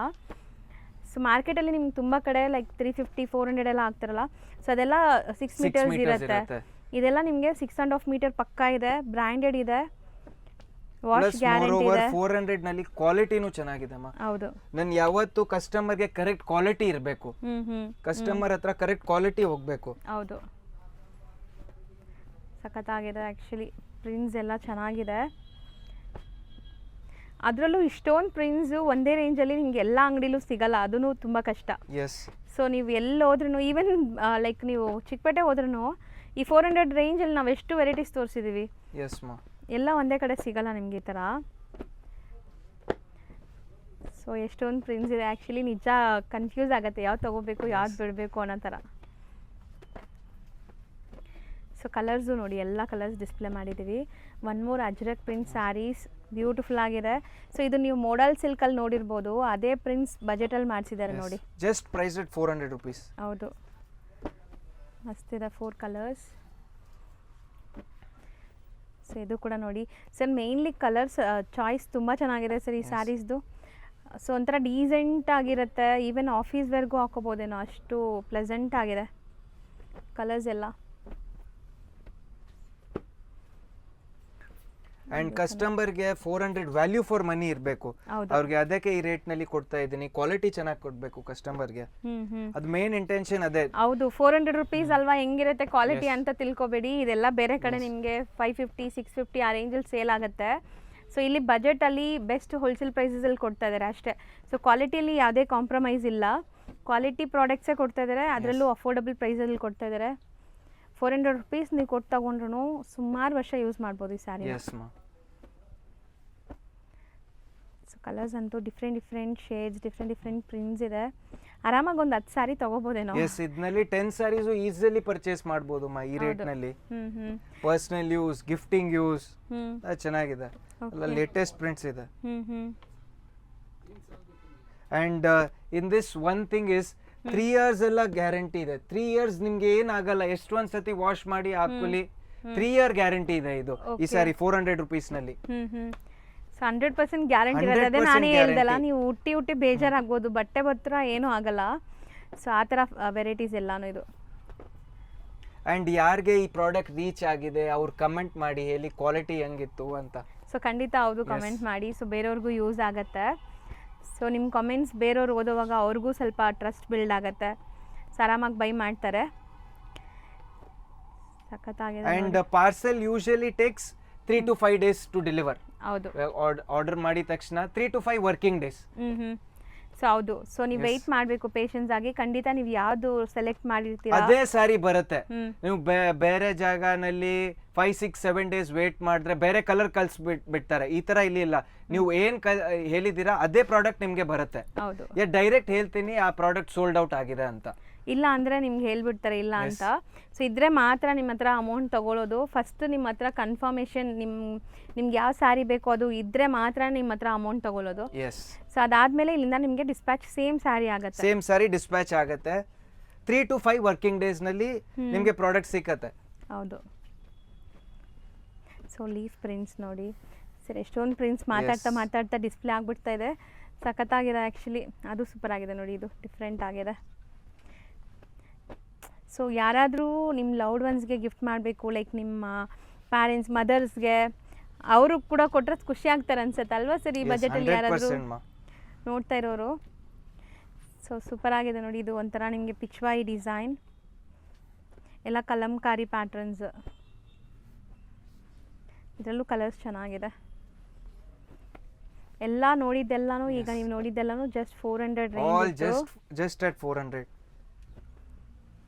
ಸೊ ಮಾರ್ಕೆಟಲ್ಲಿ ನಿಮ್ಗೆ ತುಂಬ ಕಡೆ ಲೈಕ್ 350, 400 ಎಲ್ಲ ಆಗ್ತಾರಲ್ಲ, ಸೊ ಅದೆಲ್ಲ 6 ಮೀಟರ್ಸ್ ಇರುತ್ತೆ. ಇದೆಲ್ಲ ನಿಮಗೆ 6.5 ಮೀಟರ್ ಪಕ್ಕ ಇದೆ, ಬ್ರ್ಯಾಂಡೆಡ್ ಇದೆ, ವಾಶ್ ಗ್ಯಾರಂಟಿ ಇದೆ. 400 ನಲ್ಲಿ ಕ್ವಾಲಿಟಿನೂ ಚೆನ್ನಾಗಿದೆ ಅಮ್ಮ. ಹೌದು. ನಾನು ಯಾವತ್ತು ಕಸ್ಟಮರ್ಗೆ ಕರೆಕ್ಟ್ ಕ್ವಾಲಿಟಿ ಇರಬೇಕು, ಕಸ್ಟಮರ್ ಹತ್ರ ಕರೆಕ್ಟ್ ಕ್ವಾಲಿಟಿ ಹೋಗ್ಬೇಕು. ಹೌದು, ಸಖತ್ತಾಗಿದೆ. ಆ್ಯಕ್ಚುಲಿ ಪ್ರಿಂಟ್ಸ್ ಎಲ್ಲ ಚೆನ್ನಾಗಿದೆ. ಅದರಲ್ಲೂ ಇಷ್ಟೊಂದು ಪ್ರಿಂಟ್ಸು ಒಂದೇ ರೇಂಜಲ್ಲಿ ನಿಮ್ಗೆ ಎಲ್ಲ ಅಂಗಡಿಲೂ ಸಿಗಲ್ಲ, ಅದೂ ತುಂಬ ಕಷ್ಟ. ಎಸ್. ಸೊ ನೀವು ಎಲ್ಲಿ ಹೋದ್ರೂ, ಈವನ್ ಲೈಕ್ ನೀವು ಚಿಕ್ಕಪೇಟೆ ಹೋದ್ರೂ ಈ 400 ರೇಂಜಲ್ಲಿ ನಾವು ಎಷ್ಟು ವೆರೈಟೀಸ್ ತೋರಿಸಿದ್ದೀವಿ. ಎಸ್ ಮಾ, ಎಲ್ಲ ಒಂದೇ ಕಡೆ ಸಿಗಲ್ಲ ನಿಮಗೆ ಈ ಥರ. ಸೊ ಎಷ್ಟೊಂದು ಪ್ರಿಂಟ್ಸ್ ಇದೆ. ಆ್ಯಕ್ಚುಲಿ ನಿಜ ಕನ್ಫ್ಯೂಸ್ ಆಗುತ್ತೆ ಯಾವ್ದು ತೊಗೋಬೇಕು ಯಾವ್ದು ಬಿಡಬೇಕು ಅನ್ನೋ ಥರ. ಸೊ ಕಲರ್ಸು ನೋಡಿ, ಎಲ್ಲ ಕಲರ್ಸ್ ಡಿಸ್ಪ್ಲೇ ಮಾಡಿದ್ದೀವಿ. One more ajrak print saris, beautiful ಆಗಿದೆ. ಸೊ ಇದು ನೀವು ಮೋಡಲ್ ಸಿಲ್ಕಲ್ಲಿ ನೋಡಿರ್ಬೋದು, ಅದೇ ಪ್ರಿಂಟ್ಸ್ ಬಜೆಟಲ್ಲಿ ಮಾಡಿಸಿದ್ದಾರೆ ನೋಡಿ. Just price at 400 rupees. ಹೌದು, ಮಸ್ತಿದೆ. 4 ಕಲರ್ಸ್. ಸೊ ಇದು ಕೂಡ ನೋಡಿ ಸರ್, ಮೇಯ್ನ್ಲಿ ಕಲರ್ಸ್ ಚಾಯ್ಸ್ ತುಂಬ ಚೆನ್ನಾಗಿದೆ ಸರ್ ಈ ಸ್ಯಾರೀಸ್ದು. ಸೊ ಒಂಥರ ಡೀಸೆಂಟ್ ಆಗಿರುತ್ತೆ, ಈವನ್ ಆಫೀಸ್ ವೇರ್ಗೂ ಹಾಕೋಬೋದೇನೋ, ಅಷ್ಟು ಪ್ಲೆಸೆಂಟ್ ಆಗಿದೆ ಕಲರ್ಸ್ ಎಲ್ಲ. ಅಂಡ್ ಕಸ್ಟಮರ್ಗೆ 400 ವ್ಯಾಲ್ಯೂ ಫಾರ್ ಮನಿ ಇರಬೇಕು. ಅವ್ರಿಗೆ ಅದಕ್ಕೆ ಈ ರೇಟ್ ನಲ್ಲಿ ಕೊಡ್ತಾ ಇದ್ದೀನಿ, ಕ್ವಾಲಿಟಿ ಚೆನ್ನಾಗಿ ಕೊಡ್ಬೇಕು ಕಸ್ಟಮರ್ಗೆ. ಅದು ಮೇನ್ ಇಂಟೆನ್ಷನ್ ಅದೇ. ಹೌದು, 400 ರುಪೀಸ್ ಅಲ್ವಾ, ಹೆಂಗಿರುತ್ತೆ ಕ್ವಾಲಿಟಿ ಅಂತ ತಿಳ್ಕೊಬೇಡಿ. ಇದೆಲ್ಲ ಬೇರೆ ಕಡೆ ನಿಮಗೆ 550, 650 ಆ ರೇಂಜಲ್ಲಿ ಸೇಲ್ ಆಗುತ್ತೆ. ಸೊ ಇಲ್ಲಿ ಬಜೆಟಲ್ಲಿ ಬೆಸ್ಟ್ ಹೋಲ್ಸೇಲ್ ಪ್ರೈಸಸಲ್ಲಿ ಕೊಡ್ತಾ ಇದ್ದಾರೆ ಅಷ್ಟೇ. ಸೊ ಕ್ವಾಲಿಟಿಯಲ್ಲಿ ಯಾವುದೇ ಕಾಂಪ್ರಮೈಸ್ ಇಲ್ಲ, ಕ್ವಾಲಿಟಿ ಪ್ರಾಡಕ್ಟ್ಸೇ ಕೊಡ್ತಾ ಇದ್ದಾರೆ, ಅದರಲ್ಲೂ ಅಫೋರ್ಡಬಲ್ ಪ್ರೈಸಲ್ಲಿ ಕೊಡ್ತಾ ಇದ್ದಾರೆ. 400 ರುಪೀಸ್ ನೀವು ಕೊಟ್ಟು ತಗೊಂಡ್ರು ಸುಮಾರು ವರ್ಷ ಯೂಸ್ ಮಾಡ್ಬೋದು ಈ ಸ್ಯಾರಿ. ಸೊ ಕಲರ್ಸ್ ಅಂತೂ ಡಿಫ್ರೆಂಟ್ ಶೇಡ್ಸ್, ಡಿಫ್ರೆಂಟ್ ಪ್ರಿಂಟ್ಸ್ ಇದೆ. ಆರಾಮಾಗಿ ಒಂದು 10 ಸ್ಯಾರಿ ತಗೋಬೋದೇನೋ. ಎಸ್, ಇದರಲ್ಲಿ 10 ಸ್ಯಾರೀಸ್ ಈಸಿಲಿ ಪರ್ಚೇಸ್ ಮಾಡ್ಬೋದು ಈ ರೇಟ್ ನಲ್ಲಿ. ಪರ್ಸನಲ್ ಯೂಸ್, ಗಿಫ್ಟಿಂಗ್ ಯೂಸ್ ಚೆನ್ನಾಗಿದೆ. ಲೇಟೆಸ್ಟ್ ಪ್ರಿಂಟ್ಸ್ ಇದೆ. And in this one thing is 3 years ಎಲ್ಲ ಗ್ಯಾರಂಟಿ ಇದೆ. 3 years ನಿಮ್ಗೆ ಏನಾಗಲ್ಲ, ಎಷ್ಟು ಒಂದ್ಸತಿ ವಾಶ್ ಮಾಡಿ ಹಾಕೊಳ್ಳಿ, 3 year ಗ್ಯಾರಂಟಿ ಇದೆ ಇದು ಈ ಸಾರಿ 400 rupees ನಲ್ಲಿ. 100% ಗ್ಯಾರಂಟಿ ಇರೋದು. ಅದೇ ನಾನೇ ಹೇಳ್ದಲ್ಲ, ನೀವು ಹುಟ್ಟಿ ಬೇಜಾರಾಗ್ಬೋದು, ಬಟ್ಟೆ ಬತ್ರ ಏನೂ ಆಗಲ್ಲ. ಸೊ ಆ ಥರ ವೆರೈಟೀಸ್ ಎಲ್ಲಾನು ಇದು. ಅಂಡ್ ಯಾರಿಗೆ ಈ ಪ್ರಾಡಕ್ಟ್ ರೀಚ್ ಆಗಿದೆ ಅವ್ರು ಕಮೆಂಟ್ ಮಾಡಿ ಹೇಳಿ ಕ್ವಾಲಿಟಿ ಹೆಂಗಿತ್ತು ಅಂತ. ಸೊ ಖಂಡಿತ ಹೌದು, ಕಮೆಂಟ್ ಮಾಡಿ. ಸೊ ಬೇರೆಯವ್ರಿಗೂ ಯೂಸ್ ಆಗುತ್ತೆ. ಸೊ ನಿಮ್ಮ ಕಮೆಂಟ್ಸ್ ಬೇರೆಯವ್ರು ಓದೋವಾಗ ಅವ್ರಿಗೂ ಸ್ವಲ್ಪ ಟ್ರಸ್ಟ್ ಬಿಲ್ಡ್ ಆಗುತ್ತೆ. ಸೊ ಆರಾಮಾಗಿ ಬೈ ಮಾಡ್ತಾರೆ. ಸಖತ್ತಾಗಿದೆ. And parcel usually takes 3 to 5 days to deliver. ಹೌದು, ಆರ್ಡರ್ ಮಾಡಿದ ತಕ್ಷಣ 3 to 5 ವರ್ಕಿಂಗ್ ಡೇಸ್. ಸೊ ಹೌದು. ಸೊ ನೀವು ವೆಯ್ಟ್ ಮಾಡಬೇಕು ಪೇಷನ್ಸ್ ಆಗಿ. ಖಂಡಿತ ನೀವು ಯಾವ್ದು ಸೆಲೆಕ್ಟ್ ಮಾಡಿರ್ತೀರಾ ಅದೇ ಸಾರಿ ಬರುತ್ತೆ. ನೀವು ಬೇರೆ ಜಾಗನಲ್ಲಿ 5, 6, 7 days ವೇಟ್ ಮಾಡಿದ್ರೆ ಬೇರೆ ಕಲರ್ ಬಿಡ್ತಾರೆ. ಈ ತರ ಇಲ್ಲಿ ಇಲ್ಲ, ನೀವು ಏನ್ ಹೇಳಿದೀರಾ ಅದೇ ಪ್ರಾಡಕ್ಟ್ ನಿಮ್ಗೆ ಬರುತ್ತೆ. ಹೌದು, ಡೈರೆಕ್ಟ್ ಹೇಳ್ತೀನಿ ಆ ಪ್ರಾಡಕ್ಟ್ ಸೋಲ್ಡ್ ಔಟ್ ಆಗಿದೆ ಅಂತ. ಇಲ್ಲ ಅಂದರೆ ನಿಮ್ಗೆ ಹೇಳ್ಬಿಡ್ತಾರೆ ಇಲ್ಲ ಅಂತ. ಸೊ ಇದ್ರೆ ಮಾತ್ರ ನಿಮ್ಮ ಹತ್ರ ಅಮೌಂಟ್ ತೊಗೊಳ್ಳೋದು. ಫಸ್ಟ್ ನಿಮ್ಮ ಹತ್ರ ಕನ್ಫರ್ಮೇಷನ್ ನಿಮ್ಗೆ ಯಾವ ಸ್ಯಾರಿ ಬೇಕೋ ಅದು ಇದ್ದರೆ ಮಾತ್ರ ನಿಮ್ಮ ಹತ್ರ ಅಮೌಂಟ್ ತೊಗೊಳ್ಳೋದು. ಎಸ್. ಸೊ ಅದಾದಮೇಲೆ ಇಲ್ಲಿಂದ ನಿಮಗೆ ಡಿಸ್ಪ್ಯಾಚ್ ಸೇಮ್ ಸ್ಯಾರಿ ಆಗುತ್ತೆ. ಸೇಮ್ ಸ್ಯಾರಿ ಡಿಸ್ಪ್ಯಾಚ್ ಆಗುತ್ತೆ. 3 to 5 ವರ್ಕಿಂಗ್ ಡೇಸ್ನಲ್ಲಿ ನಿಮಗೆ ಪ್ರಾಡಕ್ಟ್ ಸಿಕ್ಕತ್ತೆ. ಹೌದು. ಸೊ ಲೀಫ್ ಪ್ರಿಂಟ್ಸ್ ನೋಡಿ ಸರ್, ಎಷ್ಟೊಂದು ಪ್ರಿಂಟ್ಸ್ ಮಾತಾಡ್ತಾ ಡಿಸ್ಪ್ಲೇ ಆಗಿಬಿಡ್ತಾ ಇದೆ. ಸಖತ್ತಾಗಿದೆ ಆ್ಯಕ್ಚುಲಿ, ಅದು ಸೂಪರ್ ಆಗಿದೆ ನೋಡಿ, ಇದು ಡಿಫ್ರೆಂಟ್ ಆಗಿದೆ. ಸೊ ಯಾರಾದರೂ ನಿಮ್ಮ ಲವ್ಡ್ ಒನ್ಸ್ಗೆ ಗಿಫ್ಟ್ ಮಾಡಬೇಕು, ಲೈಕ್ ನಿಮ್ಮ ಪ್ಯಾರೆಂಟ್ಸ್ ಮದರ್ಸ್ಗೆ, ಅವರು ಕೂಡ ಕೊಟ್ಟರೆ ಖುಷಿ ಆಗ್ತಾರೆ ಅನ್ಸುತ್ತೆ ಅಲ್ವಾ ಸರ್ ಈ ಬಜೆಟಲ್ಲಿ ಯಾರಾದರೂ ನೋಡ್ತಾ ಇರೋರು? ಸೊ ಸೂಪರ್ ಆಗಿದೆ ನೋಡಿ, ಇದು ಒಂಥರ ನಿಮಗೆ ಪಿಚ್ವಾಯಿ ಡಿಸೈನ್, ಎಲ್ಲ ಕಲಂಕಾರಿ ಪ್ಯಾಟ್ರನ್ಸ್, ಇದರಲ್ಲೂ ಕಲರ್ಸ್ ಚೆನ್ನಾಗಿದೆ. ಎಲ್ಲ ನೋಡಿದ್ದೆಲ್ಲನೂ ಈಗ ನೀವು ನೋಡಿದ್ದೆಲ್ಲನೂ just 400 range. Just at 400.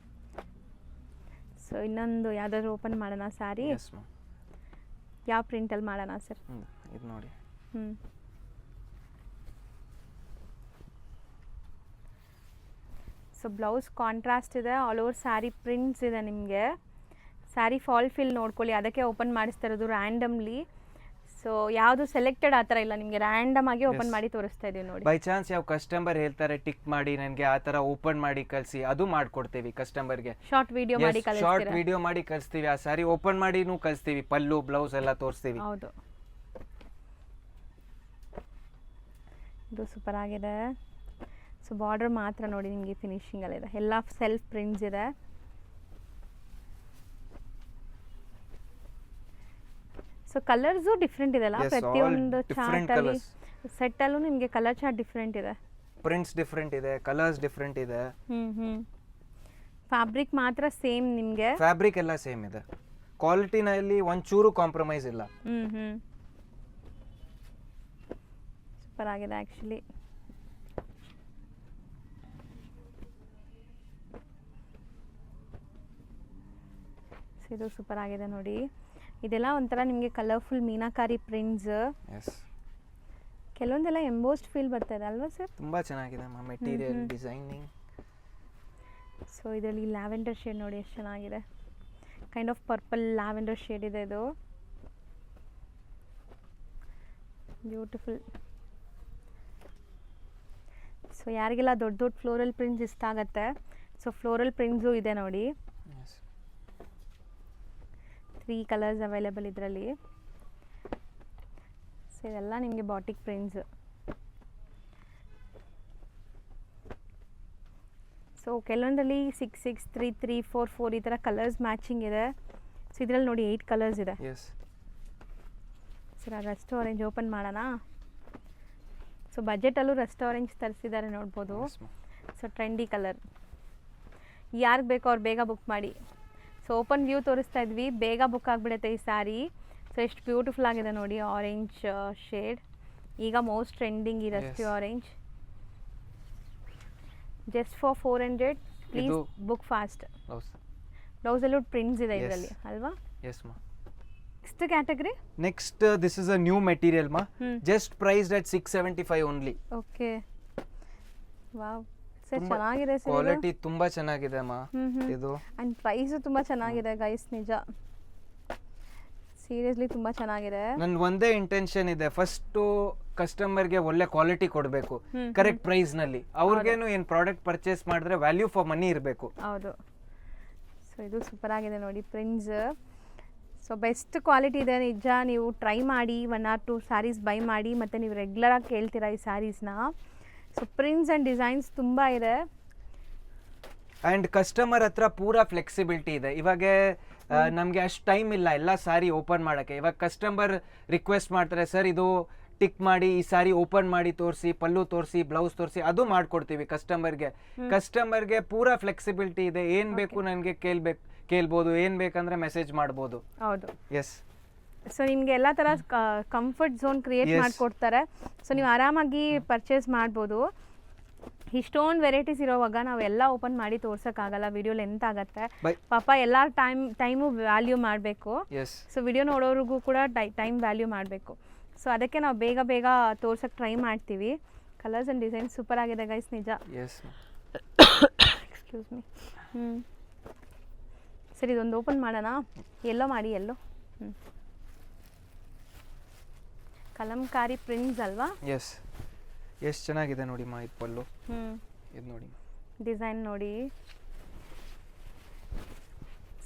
So ಇನ್ನೊಂದು ಯಾವ್ದಾದ್ರು ಓಪನ್ ಮಾಡೋಣ ಸ್ಯಾರಿ? ಯಾವ ಪ್ರಿಂಟಲ್ಲಿ ಮಾಡೋಣ ಸರ್? ಇದು ನೋಡಿ. ಸೊ ಬ್ಲೌಸ್ ಕಾಂಟ್ರಾಸ್ಟ್ ಇದೆ, ಆಲ್ ಓವರ್ ಸ್ಯಾರಿ ಪ್ರಿಂಟ್ಸ್ ಇದೆ. ನಿಮಗೆ ಸ್ಯಾರಿ ಫಾಲ್ ಫಿಲ್ ನೋಡ್ಕೊಳ್ಳಿ, ಅದಕ್ಕೆ ಓಪನ್ ಮಾಡಿಸ್ತಾ ಇರೋದು ರ್ಯಾಂಡಮ್ಲಿ. ಸೊ ಯಾವುದು ಸೆಲೆಕ್ಟೆಡ್ ಆ ಥರ ಇಲ್ಲ, ನಿಮಗೆ ರ್ಯಾಂಡಮ್ ಆಗಿ ಓಪನ್ ಮಾಡಿ ತೋರಿಸ್ತಾ ಇದೀವಿ ನೋಡಿ. ಬೈ ಚಾನ್ಸ್ ಯಾವ ಕಸ್ಟಮರ್ ಹೇಳ್ತಾರೆ ಟಿಕ್ ಮಾಡಿ ನನಗೆ ಆ ಥರ ಓಪನ್ ಮಾಡಿ ಕಳಿಸಿ, ಅದು ಮಾಡ್ಕೊಡ್ತೀವಿ ಕಸ್ಟಮರ್ಗೆ. ಶಾರ್ಟ್ ವಿಡಿಯೋ ಮಾಡಿ ಕಳಿಸ್ತೀವಿ. ಶಾರ್ಟ್ ವಿಡಿಯೋ ಮಾಡಿ ಕಳಿಸ್ತೀವಿ, ಆ ಸ್ಯಾರಿ ಓಪನ್ ಮಾಡಿನೂ ಕಳಿಸ್ತೀವಿ, ಪಲ್ಲು ಬ್ಲೌಸ್ ಎಲ್ಲ ತೋರಿಸ್ತೀವಿ. ಹೌದು, ಇದು ಸೂಪರ್ ಆಗಿದೆ. ಸೊ ಬಾರ್ಡರ್ ಮಾತ್ರ ನೋಡಿ ನಿಮಗೆ ಫಿನಿಶಿಂಗಲ್ಲಿದೆ, ಎಲ್ಲ ಸೆಲ್ಫ್ ಪ್ರಿಂಟ್ಸ್ ಇದೆ. ಸೊ ಕಲರ್ಸು ಡಿಫ್ರೆಂಟ್ ಇದೆ ಅಲ್ಲ, ಪ್ರತಿಯೊಂದು ಚಾರ್ಟಲ್ಲಿ ಸೆಟ್ಟಲ್ಲೂ ನಿಮಗೆ ಕಲರ್ ಚಾರ್ಟ್ ಡಿಫ್ರೆಂಟ್ ಇದೆ, ಪ್ರಿಂಟ್ಸ್ ಡಿಫ್ರೆಂಟ್ ಇದೆ, ಕಲರ್ಸ್ ಡಿಫ್ರೆಂಟ್ ಇದೆ. ಫ್ಯಾಬ್ರಿಕ್ ಮಾತ್ರ ಸೇಮ್, ನಿಮಗೆ ಫ್ಯಾಬ್ರಿಕ್ ಎಲ್ಲ ಸೇಮ್ ಇದೆ, ಕ್ವಾಲಿಟಿನಲ್ಲಿ ಒಂಚೂರು ಕಾಂಪ್ರಮೈಸ್ ಇಲ್ಲ. ಸೂಪರ್ ಆಗಿದೆ ಆ್ಯಕ್ಚುಲಿ. ಇದು ಸೂಪರ್ ಆಗಿದೆ ನೋಡಿ, ಇದೆಲ್ಲ ಒಂಥರ ನಿಮಗೆ ಕಲರ್ಫುಲ್ ಮೀನಾಕಾರಿ ಪ್ರಿಂಟ್ಸ್. ಕೆಲವೊಂದೆಲ್ಲ ಎಂಬೋಸ್ಡ್ ಫೀಲ್ ಬರ್ತಾ ಇದೆ ಅಲ್ವಾ ಸರ್? ತುಂಬಾ ಚೆನ್ನಾಗಿದೆ ಮೆಟೀರಿಯಲ್, ಡಿಸೈನಿಂಗ್. ಸೊ ಇದರಲ್ಲಿ ಲ್ಯಾವೆಂಡರ್ ಶೇಡ್ ನೋಡಿ ಎಷ್ಟು ಚೆನ್ನಾಗಿದೆ, kind of purple lavender shade ಇದೆ, ಇದು ಬ್ಯೂಟಿಫುಲ್. ಸೊ ಯಾರಿಗೆಲ್ಲ ದೊಡ್ಡ ದೊಡ್ಡ ಫ್ಲೋರಲ್ ಪ್ರಿಂಟ್ಸ್ ಇಷ್ಟ ಆಗುತ್ತೆ, ಸೊ ಫ್ಲೋರಲ್ ಪ್ರಿಂಟ್ಸು ಇದೆ ನೋಡಿ. 3 ಕಲರ್ಸ್ ಅವೈಲೇಬಲ್ ಇದರಲ್ಲಿ. ಸೊ ಇದೆಲ್ಲ ನಿಮಗೆ ಬಾಟಿಕ್ ಪ್ರಿಂಟ್ಸ್. ಸೊ ಕೆಲವೊಂದರಲ್ಲಿ 6, 6, 3, 3, 4, 4 ಈ ಥರ ಕಲರ್ಸ್ ಮ್ಯಾಚಿಂಗ್ ಇದೆ. ಸೊ ಇದರಲ್ಲಿ ನೋಡಿ 8 ಕಲರ್ಸ್ ಇದೆ. ಸರ್ ರಸ್ಟ್ ಆರೆಂಜ್ ಓಪನ್ ಮಾಡೋಣ. ಸೊ ಬಜೆಟಲ್ಲೂ ರಸ್ಟ್ ಆರೆಂಜ್ ತರಿಸಿದ್ದಾರೆ ನೋಡ್ಬೋದು. ಸೊ ಟ್ರೆಂಡಿ ಕಲರ್, ಯಾರಿಗೆ ಬೇಕೋ ಅವ್ರು ಬೇಗ ಬುಕ್ ಮಾಡಿ. ಸೊ ಓಪನ್ ವ್ಯೂ ತೋರಿಸ್ತಾ ಇದ್ವಿ, ಬೇಗ ಬುಕ್ ಆಗಿಬಿಡುತ್ತೆ ಈ ಸ್ಯಾರಿ. ಸೊ ಎಷ್ಟು ಬ್ಯೂಟಿಫುಲ್ ಆಗಿದೆ ನೋಡಿ, ಆರೆಂಜ್ ಶೇಡ್, ಈಗ ಮೋಸ್ಟ್ ಟ್ರೆಂಡಿಂಗ್ ಈ rusty orange. Just for 400, please book fast. ಬ್ಲೌಸಲ್ಲೂ ಪ್ರಿಂಟ್ಸ್ ಇದೆ ಇದರಲ್ಲಿ ಅಲ್ವಾ? Next category. Next this is a new material ಮಾ, just priced at 675 only. Okay, wow sir ಚೆನ್ನಾಗಿದೆ ಸರ್, ಕ್ವಾಲಿಟಿ ತುಂಬಾ ಚೆನ್ನಾಗಿದೆ ಮಾ ಇದು, ಅಂಡ್ ಪ್ರೈಸ್ ತುಂಬಾ ಚೆನ್ನಾಗಿದೆ ಗೈಸ್, ನಿಜ ಸೀರಿಯಸ್ಲಿ ತುಂಬಾ ಚೆನ್ನಾಗಿದೆ. ನನ್ನ ಒಂದೇ ಇಂಟೆನ್ಷನ್ ಇದೆ, ಫಸ್ಟ್ ಕಸ್ಟಮರ್ಗೆ ಒಳ್ಳೆ ಕ್ವಾಲಿಟಿ ಕೊಡಬೇಕು ಕರೆಕ್ಟ್ ಪ್ರೈಸ್ ನಲ್ಲಿ. ಅವ್ರಿಗೇನು ಏನು ಪ್ರಾಡಕ್ಟ್ ಪರ್ಚೇಸ್ ಮಾಡಿದ್ರೆ ವ್ಯಾಲ್ಯೂ ಫಾರ್ ಮನಿ ಇರಬೇಕು. ಹೌದು. ಸೊ ಇದು ಸೂಪರ್ ಆಗಿದೆ ನೋಡಿ ಪ್ರಿಂಟ್ಸ್. ಸೊ ಬೆಸ್ಟ್ ಕ್ವಾಲಿಟಿ ಇದೆ ನಿಜ, ನೀವು ಟ್ರೈ ಮಾಡಿ 1 or 2 ಸ್ಯಾರೀಸ್ ಬೈ ಮಾಡಿ, ಮತ್ತು ನೀವು ರೆಗ್ಯುಲರಾಗಿ ಕೇಳ್ತೀರಾ ಈ ಸ್ಯಾರೀಸ್ನ. ಸೊ ಪ್ರಿಂಟ್ಸ್ ಆ್ಯಂಡ್ ಡಿಸೈನ್ಸ್ ತುಂಬ ಇದೆ, ಆ್ಯಂಡ್ ಕಸ್ಟಮರ್ ಹತ್ರ ಪೂರಾ ಫ್ಲೆಕ್ಸಿಬಿಲಿಟಿ ಇದೆ. ಇವಾಗ ನಮಗೆ ಅಷ್ಟು ಟೈಮ್ ಇಲ್ಲ ಎಲ್ಲ ಸಾರಿ ಓಪನ್ ಮಾಡೋಕ್ಕೆ. ಇವಾಗ ಕಸ್ಟಮರ್ ರಿಕ್ವೆಸ್ಟ್ ಮಾಡ್ತಾರೆ, ಸರ್ ಇದು ಟಿಕ್ ಮಾಡಿ ಈ ಸಾರಿ ಓಪನ್ ಮಾಡಿ ತೋರಿಸಿ, ಪಲ್ಲು ತೋರಿಸಿ, ಬ್ಲೌಸ್ ತೋರಿಸಿ, ಅದು ಮಾಡ್ಕೊಡ್ತೀವಿ ಕಸ್ಟಮರ್ಗೆ. ಕಸ್ಟಮರ್ಗೆ ಪೂರಾ ಫ್ಲೆಕ್ಸಿಬಿಲಿಟಿ ಇದೆ, ಏನು ಬೇಕು ನನಗೆ ಕೇಳ್ಬೋದು, ಏನು ಬೇಕಂದ್ರೆ ಮೆಸೇಜ್ ಮಾಡ್ಬೋದು. ಹೌದು, ಎಸ್. ಸೊ ನಿಮಗೆ ಎಲ್ಲ ಥರ ಕಂಫರ್ಟ್ ಝೋನ್ ಕ್ರಿಯೇಟ್ ಮಾಡಿಕೊಡ್ತಾರೆ. ಸೊ ನೀವು ಆರಾಮಾಗಿ ಪರ್ಚೇಸ್ ಮಾಡ್ಬೋದು. ಇಷ್ಟೊಂದು ವೆರೈಟೀಸ್ ಇರೋವಾಗ ನಾವೆಲ್ಲ ಓಪನ್ ಮಾಡಿ ತೋರ್ಸೋಕ್ಕಾಗಲ್ಲ, ವಿಡಿಯೋ ಲೆಂತ್ ಆಗುತ್ತೆ ಪಾಪ, ಎಲ್ಲ ಟೈಮು ವ್ಯಾಲ್ಯೂ ಮಾಡಬೇಕು. ಸೊ ವಿಡಿಯೋ ನೋಡೋರಿಗೂ ಕೂಡ ಟೈಮ್ ವ್ಯಾಲ್ಯೂ ಮಾಡಬೇಕು. ಸೊ ಅದಕ್ಕೆ ನಾವು ಬೇಗ ಬೇಗ ತೋರ್ಸೋಕ್ಕೆ ಟ್ರೈ ಮಾಡ್ತೀವಿ. ಕಲರ್ಸ್ ಆ್ಯಂಡ್ ಡಿಸೈನ್ಸ್ ಸೂಪರ್ ಆಗಿದೆ ಗೈಸ್, ನಿಜ. Excuse me. ಸರಿ, ಇದೊಂದು ಓಪನ್ ಮಾಡೋಣ. ಎಲ್ಲೋ ಮಾಡಿ, ಎಲ್ಲೋ. ಕಲಂಕಾರಿ ಪ್ರಿಂಟ್ಸ್ ಅಲ್ವಾ? ಎಸ್, ಎಷ್ಟು ಚೆನ್ನಾಗಿದೆ ನೋಡಿ ಮಾ ಇದು ಪಲ್ಲು. ಇದು ನೋಡಿ ಡಿಸೈನ್ ನೋಡಿ.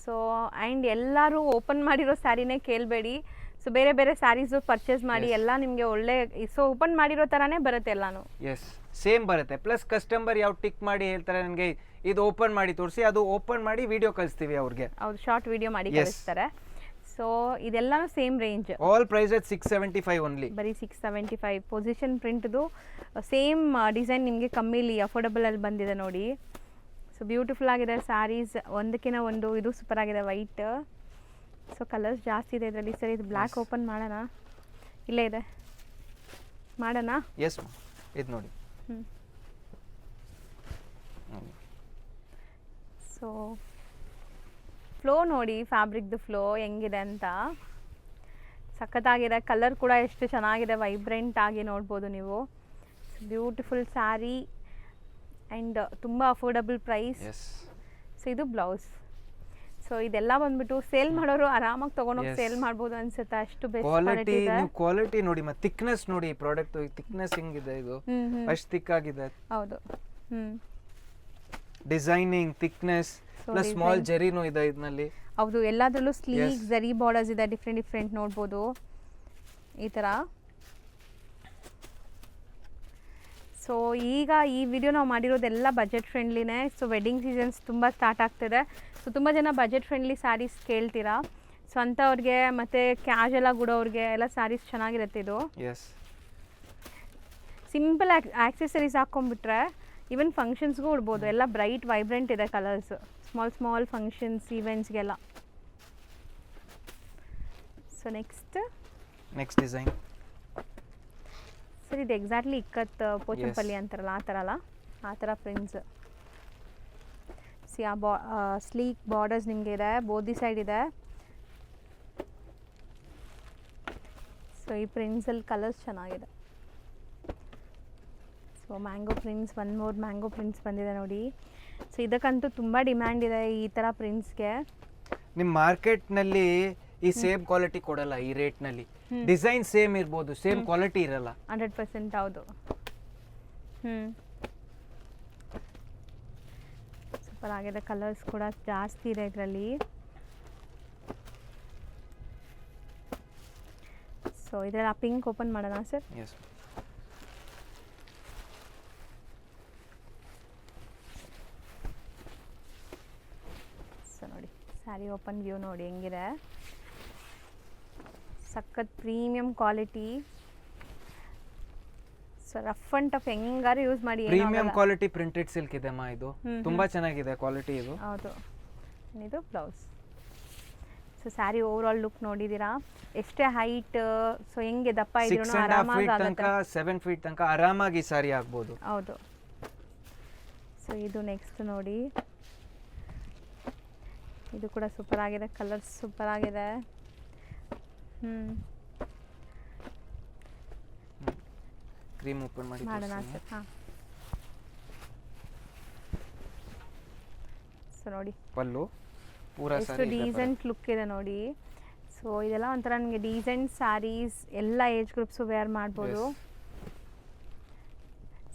ಸೊ ಆ್ಯಂಡ್ ಎಲ್ಲರೂ ಓಪನ್ ಮಾಡಿರೋ ಸ್ಯಾರಿನೇ ಕೇಳಬೇಡಿ. ಸೊ ಬೇರೆ ಬೇರೆ ಸ್ಯಾರೀಸು ಪರ್ಚೇಸ್ ಮಾಡಿ ಎಲ್ಲ ನಿಮಗೆ ಒಳ್ಳೆ, ಸೊ ಓಪನ್ ಮಾಡಿರೋ ಥರನೇ ಬರುತ್ತೆ ಎಲ್ಲಾನು. ಎಸ್, ಸೇಮ್ ಬರುತ್ತೆ. ಪ್ಲಸ್ ಕಸ್ಟಮರ್ ಯಾವ ಟಿಕ್ ಮಾಡಿ ಹೇಳ್ತಾರೆ ನನಗೆ ಇದು ಓಪನ್ ಮಾಡಿ ತೋರಿಸಿ, ಅದು ಓಪನ್ ಮಾಡಿ ವಿಡಿಯೋ ಕಳಿಸ್ತೀವಿ ಅವ್ರಿಗೆ. ಅವ್ರು ಶಾರ್ಟ್ ವಿಡಿಯೋ ಮಾಡಿ ಕಳಿಸ್ತಾರೆ. ಸೊ ಇದೆಲ್ಲನೂ same range. All price at 675 only. ಬರೀ 675. ಪೊಸಿಷನ್ ಪ್ರಿಂಟ್ದು ಸೇಮ್ ಡಿಸೈನ್ ನಿಮಗೆ ಕಮ್ಮಿಲಿ ಅಫೋರ್ಡಬಲಲ್ಲಿ ಬಂದಿದೆ ನೋಡಿ. ಸೊ ಬ್ಯೂಟಿಫುಲ್ ಆಗಿದೆ ಸ್ಯಾರೀಸ್, ಒಂದಕ್ಕಿಂತ ಒಂದು. ಇದು ಸೂಪರ್ ಆಗಿದೆ, ವೈಟ್. ಸೊ ಕಲರ್ಸ್ ಜಾಸ್ತಿ ಇದೆ ಇದರಲ್ಲಿ. ಸರಿ, ಇದು ಬ್ಲ್ಯಾಕ್ ಓಪನ್ ಮಾಡೋಣ. ಇಲ್ಲೇ ಇದೆ, ಮಾಡೋಣ. ಎಸ್, ಇದು ನೋಡಿ. ಸೊ ಫ್ಲೋ ನೋಡಿ, ಫ್ಯಾಬ್ರಿಕ್ದು ಫ್ಲೋ ಹೆಂಗಿದೆ ಅಂತ. ಸಖತ್ತಾಗಿದೆ. ಕಲರ್ ಕೂಡ ಎಷ್ಟು ಚೆನ್ನಾಗಿದೆ, ವೈಬ್ರೆಂಟ್ ಆಗಿ ನೋಡ್ಬೋದು ನೀವು. ಬ್ಯೂಟಿಫುಲ್ ಸ್ಯಾರಿ ಆ್ಯಂಡ್ ತುಂಬ ಅಫೋರ್ಡಬಲ್ ಪ್ರೈಸ್. ಸೊ ಇದು ಬ್ಲೌಸ್. ಸೊ ಇದೆಲ್ಲ ಬಂದ್ಬಿಟ್ಟು ಸೇಲ್ ಮಾಡೋರು ಆರಾಮಾಗಿ ತೊಗೊಂಡೋಗಿ ಸೇಲ್ ಮಾಡ್ಬೋದು ಅನ್ಸುತ್ತೆ, ಅಷ್ಟು ಬೆಸ್ಟ್ ಕ್ವಾಲಿಟಿ ಇದೆ. ಕ್ವಾಲಿಟಿ ನೋಡಿ, ಮತ್ತೆ ಥಿಕ್ನೆಸ್ ನೋಡಿ, ಪ್ರಾಡಕ್ಟ್ ಥಿಕ್ನೆಸ್ ಹೆಂಗಿದೆ, ಇದು ಅಷ್ಟು ಥಿಕ್ ಆಗಿದೆ. ಹೌದು. ಡಿಸೈನಿಂಗ್, ಥಿಕ್ನೆಸ್ ಪ್ಲಸ್ ಸ್ಮಾಲ್ ಜರಿನೂ ಇದೆ ಇದರಲ್ಲಿ. ಹೌದು, ಎಲ್ಲದರಲ್ಲೂ ಸ್ಲೀವ್ ಜರಿ ಬಾರ್ಡರ್ಸ್ ಇದೆ, ಡಿಫ್ರೆಂಟ್ ನೋಡ್ಬೋದು ಈ ಥರ. ಸೊ ಈಗ ಈ ವಿಡಿಯೋ ನಾವು ಮಾಡಿರೋದೆಲ್ಲ ಬಜೆಟ್ ಫ್ರೆಂಡ್ಲಿನೇ. ಸೊ ವೆಡ್ಡಿಂಗ್ ಸೀಸನ್ಸ್ ತುಂಬ ಸ್ಟಾರ್ಟ್ ಆಗ್ತಿದೆ. ಸೊ ತುಂಬ ಜನ ಬಜೆಟ್ ಫ್ರೆಂಡ್ಲಿ ಸ್ಯಾರೀಸ್ ಕೇಳ್ತೀರಾ. ಸೊ ಅಂಥವ್ರಿಗೆ ಮತ್ತು ಕ್ಯಾಶುಯಲ್ ಆಗಿ ಉಡೋರಿಗೆ ಎಲ್ಲ ಸ್ಯಾರೀಸ್ ಚೆನ್ನಾಗಿರುತ್ತೆ ಇದು. ಸಿಂಪಲ್ ಆಕ್ಸೆಸರೀಸ್ ಹಾಕ್ಕೊಂಡ್ಬಿಟ್ರೆ ಈವನ್ ಫಂಕ್ಷನ್ಸ್ಗೂ ಉಡ್ಬೋದು. ಎಲ್ಲ ಬ್ರೈಟ್ ವೈಬ್ರೆಂಟ್ ಇದೆ ಕಲರ್ಸ್, ಸ್ಮಾಲ್ ಫಂಕ್ಷನ್ಸ್, ಈವೆಂಟ್ಸ್ಗೆಲ್ಲ. So next design. ಸರ್ ಇದು ಎಕ್ಸಾಕ್ಟ್ಲಿ ಇಕ್ಕತ್ ಪೋಚಂಪಲ್ಲಿ ಅಂತಾರಲ್ಲ ಆ ಥರ ಪ್ರಿಂಟ್ಸ್. ಸಿ ಸ್ಲೀಕ್ ಬಾರ್ಡರ್ಸ್ ನಿಮಗೆ ಇದೆ, ಬೋದಿ ಸೈಡ್ ಇದೆ. ಸೊ ಈ ಪ್ರಿಂಟ್ಸಲ್ಲಿ ಕಲರ್ಸ್ ಚೆನ್ನಾಗಿದೆ. So mango prints, one more mango prints ಬಂದಿದೆ ನೋಡಿ. ಸೊ ಇದಕ್ಕಂತೂ ತುಂಬ ಡಿಮ್ಯಾಂಡ್ ಇದೆ ಈ ಥರ ಪ್ರಿಂಟ್ಸ್ಗೆ. ನಿಮ್ಮ ಮಾರ್ಕೆಟ್ನಲ್ಲಿ ಈ ಸೇಮ್ ಕ್ವಾಲಿಟಿ ಕೊಡಲ್ಲ ಈ ರೇಟ್ನಲ್ಲಿ. ಡಿಸೈನ್ ಸೇಮ್ ಇರ್ಬೋದು, ಸೇಮ್ ಕ್ವಾಲಿಟಿ ಇರಲ್ಲ. 100% ಹೌದು. ಸೂಪರ್ ಆಗಿದೆ. ಕಲರ್ಸ್ ಕೂಡ ಜಾಸ್ತಿ ಇದೆ ಇದರಲ್ಲಿ. ಸೊ ಇದರಲ್ಲಿ ಆ ಪಿಂಕ್ ಓಪನ್ ಮಾಡೋಣ ಸರ್. ಎಸ್. ಸೊ ನೋಡಿ, ಸ್ಯಾರಿ ಓಪನ್ ವ್ಯೂ ನೋಡಿ ಹೆಂಗಿದೆ. ಸಖತ್ premium quality. So rough and tough ಹೆಂಗಾರು ಯೂಸ್ ಮಾಡಿ. ಪ್ರೀಮಿಯಂ ಕ್ವಾಲಿಟಿ ಪ್ರಿಂಟೆಡ್ ಸಿಲ್ಕ್ ಇದೆ ಮಾ, ಇದು ತುಂಬಾ ಚೆನ್ನಾಗಿದೆ ಕ್ವಾಲಿಟಿ ಇದು. ಹೌದು. ಇದು blouse. So sari overall look ನೋಡಿದೀರಾ, ಎಷ್ಟೇ ಹೈಟ್, ಸೊ ಹೆಂಗೆ ದಪ್ಪ ಇದ್ರೂ ಆರಾಮಾಗಿ ಆಗುತ್ತೆ. 7 ಫೀಟ್ ತನಕ ಆರಾಮಾಗಿ ಸಾರಿ ಆಗ್ಬೋದು. ಹೌದು. ಸೊ ಇದು ನೆಕ್ಸ್ಟ್ ನೋಡಿ, ಇದು ಕೂಡ ಸೂಪರ್ ಆಗಿದೆ. ಕಲರ್ಸ್ ಸೂಪರ್ ಆಗಿದೆ. ಕ್ರೀಮ್ ಓಪನ್ ಮಾಡಿ ಮಾಡೋಣ ಸರ್. ಹಾಂ. ಸೊ ನೋಡಿ ಪಲ್ಲು ಪೂರಾ ಎಷ್ಟು ಡೀಸೆಂಟ್ ಲುಕ್ ಇದೆ ನೋಡಿ. ಸೊ ಇದೆಲ್ಲ ಒಂಥರ ನನಗೆ ಡೀಸೆಂಟ್ ಸ್ಯಾರೀಸ್, ಎಲ್ಲ ಏಜ್ ಗ್ರೂಪ್ಸು ವೇರ್ ಮಾಡ್ಬೋದು.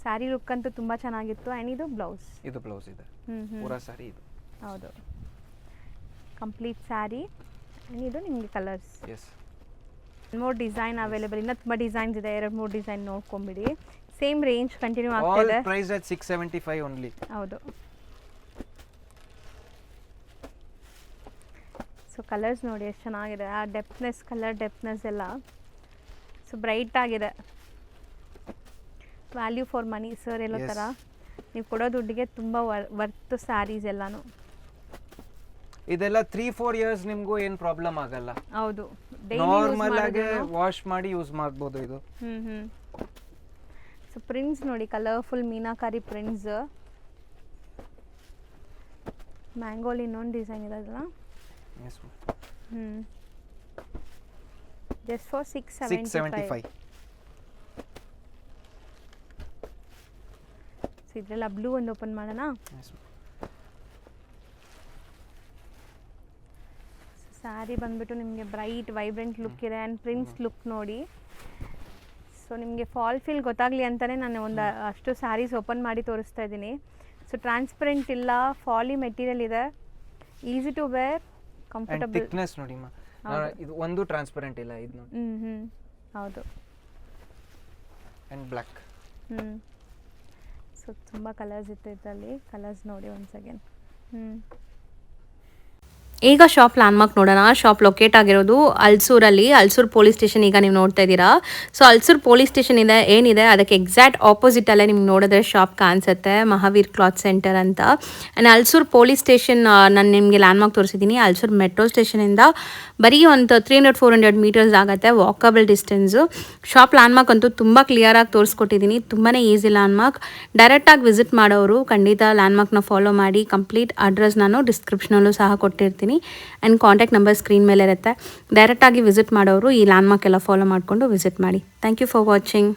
ಸ್ಯಾರಿ ಲುಕ್ ಅಂತೂ ತುಂಬ ಚೆನ್ನಾಗಿತ್ತು. ಆ್ಯಂಡ್ ಇದು ಬ್ಲೌಸ್. ಇದು ಬ್ಲೌಸ್ ಇದೆ, ಪೂರಾ ಸ್ಯಾರಿ ಇದು. ಹೌದು, ಕಂಪ್ಲೀಟ್ ಸ್ಯಾರಿ. ಆ್ಯಂಡ್ ಇದು ನಿಮಗೆ colours. Yes. More design available, ಇನ್ನೂ ತುಂಬ ಡಿಸೈನ್ಸ್ ಇದೆ. 2-3 ಡಿಸೈನ್ ನೋಡ್ಕೊಂಬಿಡಿ. ಸೇಮ್ ರೇಂಜ್ ಕಂಟಿನ್ಯೂ ಆಗ್ತಿದೆ. All price at 675 only. ಹೌದು. ಸೊ ಕಲರ್ಸ್ ನೋಡಿ ಎಷ್ಟು ಚೆನ್ನಾಗಿದೆ. ಆ ಡೆಪ್ನೆಸ್, ಕಲರ್ ಡೆಪ್ನೆಸ್ ಎಲ್ಲ ಸೊ ಬ್ರೈಟ್ ಆಗಿದೆ. ವ್ಯಾಲ್ಯೂ ಫಾರ್ ಮನಿ ಸರ್ ಎಲ್ಲೋ ಥರ. ನೀವು ಕೊಡೋ ದುಡ್ಡಿಗೆ ತುಂಬ ವರ್ತ್ ಸ್ಯಾರೀಸ್ ಎಲ್ಲಾನು. ಇದೆಲ್ಲ 3-4 ಇಯರ್ಸ್ ನಿಮಗೂ ಏನು ಪ್ರಾಬ್ಲಮ್ ಆಗಲ್ಲ. ಹೌದು, ನಾರ್ಮಲ್ ಆಗಿ ವಾಶ್ ಮಾಡಿ ಯೂಸ್ ಮಾಡ್ಬೋದು ಇದು. ಸೊ ಪ್ರಿಂಟ್ಸ್ ನೋಡಿ, ಕಲರ್ಫುಲ್ ಮೀನಾಕಾರಿ ಪ್ರಿಂಟ್ಸ್. ಮ್ಯಾಂಗೋಲಿ ಇನ್ನೊಂದು ಡಿಸೈನ್ ಇದೆ ಅದಲ್ಲ. Just for 675. ಸೊ ಇದರೆಲ್ಲ ಬ್ಲೂ ಒಂದು ಓಪನ್ ಮಾಡೋಣ. ಸ್ಯಾರಿ ಬಂದುಬಿಟ್ಟು ನಿಮಗೆ ಬ್ರೈಟ್ ವೈಬ್ರೆಂಟ್ ಲುಕ್ ಇದೆ ಆ್ಯಂಡ್ ಪ್ರಿಂಟ್ಸ್ ಲುಕ್ ನೋಡಿ. ಸೊ ನಿಮಗೆ ಫಾಲ್ ಫೀಲ್ ಗೊತ್ತಾಗಲಿ ಅಂತಲೇ ನಾನು ಒಂದು ಅಷ್ಟು ಸ್ಯಾರೀಸ್ ಓಪನ್ ಮಾಡಿ ತೋರಿಸ್ತಾ ಇದ್ದೀನಿ. ಸೊ ಟ್ರಾನ್ಸ್ಪರೆಂಟ್ ಇಲ್ಲ, ಫಾಲಿ ಮೆಟೀರಿಯಲ್ ಇದೆ, easy to wear, comfortable. Thickness ನೋಡಿ ಇದು ಒಂದು ಟ್ರಾನ್ಸ್ಪರೆಂಟ್ ಇಲ್ಲ ಇದು ನೋಡಿ. ಹೌದು. And black. ಸೊ ತುಂಬ ಕಲರ್ಸ್ ಇತ್ತು ಇದರಲ್ಲಿ, ಕಲರ್ಸ್ ನೋಡಿ ಒನ್ಸ್ ಅಗೇನ್. ಈಗ ಶಾಪ್ ಲ್ಯಾಂಡ್ಮಾರ್ಕ್ ನೋಡೋಣ. ಶಾಪ್ ಲೊಕೇಟ್ ಆಗಿರೋದು ಅಲ್ಸೂರಲ್ಲಿ, ಅಲ್ಸೂರು ಪೊಲೀಸ್ ಸ್ಟೇಷನ್ ಈಗ ನೀವು ನೋಡ್ತಾ ಇದ್ದೀರಾ. ಸೊ ಅಲ್ಸೂರು ಪೊಲೀಸ್ ಸ್ಟೇಷನ್ ಏನಿದೆ ಅದಕ್ಕೆ ಎಕ್ಸಾಕ್ಟ್ ಆಪೋಸಿಟಲ್ಲೇ ನಿಮ್ಗೆ ನೋಡಿದ್ರೆ ಶಾಪ್ ಕಾಣಿಸುತ್ತೆ, ಮಹಾವೀರ್ ಕ್ಲಾತ್ ಸೆಂಟರ್ ಅಂತ. ಆ್ಯಂಡ್ ಅಲ್ಸೂರು ಪೊಲೀಸ್ ಸ್ಟೇಷನ್ ನಾನು ನಿಮಗೆ ಲ್ಯಾಂಡ್ಮಾರ್ಕ್ ತೋರಿಸಿದ್ದೀನಿ. ಅಲ್ಸೂರು ಮೆಟ್ರೋ ಸ್ಟೇಷನಿಂದ ಬರೀ ಒಂದು 300-400 ಮೀಟರ್ಸ್ ಆಗುತ್ತೆ, ವಾಕಬಲ್ ಡಿಸ್ಟೆನ್ಸು. ಶಾಪ್ ಲ್ಯಾಂಡ್ಮಾರ್ಕ್ ಅಂತೂ ತುಂಬ ಕ್ಲಿಯರಾಗಿ ತೋರಿಸ್ಕೊಟ್ಟಿದ್ದೀನಿ, ತುಂಬಾ ಈಸಿ ಲ್ಯಾಂಡ್ಮಾರ್ಕ್. ಡೈರೆಕ್ಟಾಗಿ ವಿಸಿಟ್ ಮಾಡೋರು ಖಂಡಿತ ಲ್ಯಾಂಡ್ಮಾರ್ಕ್ನ ಫಾಲೋ ಮಾಡಿ. ಕಂಪ್ಲೀಟ್ ಅಡ್ರೆಸ್ ನಾನು ಡಿಸ್ಕ್ರಿಪ್ಷನಲ್ಲೂ ಸಹ ಕೊಟ್ಟಿರ್ತೀನಿ ಆ್ಯಂಡ್ ಕಾಂಟ್ಯಾಕ್ಟ್ ನಂಬರ್ ಸ್ಕ್ರೀನ್ ಮೇಲೆ ಇರುತ್ತೆ. ಡೈರೆಕ್ಟಾಗಿ ವಿಸಿಟ್ ಮಾಡೋರು ಈ ಲ್ಯಾಂಡ್ಮಾರ್ಕ್ ಎಲ್ಲ ಫಾಲೋ ಮಾಡಿಕೊಂಡು ವಿಸಿಟ್ ಮಾಡಿ. Thank you for watching.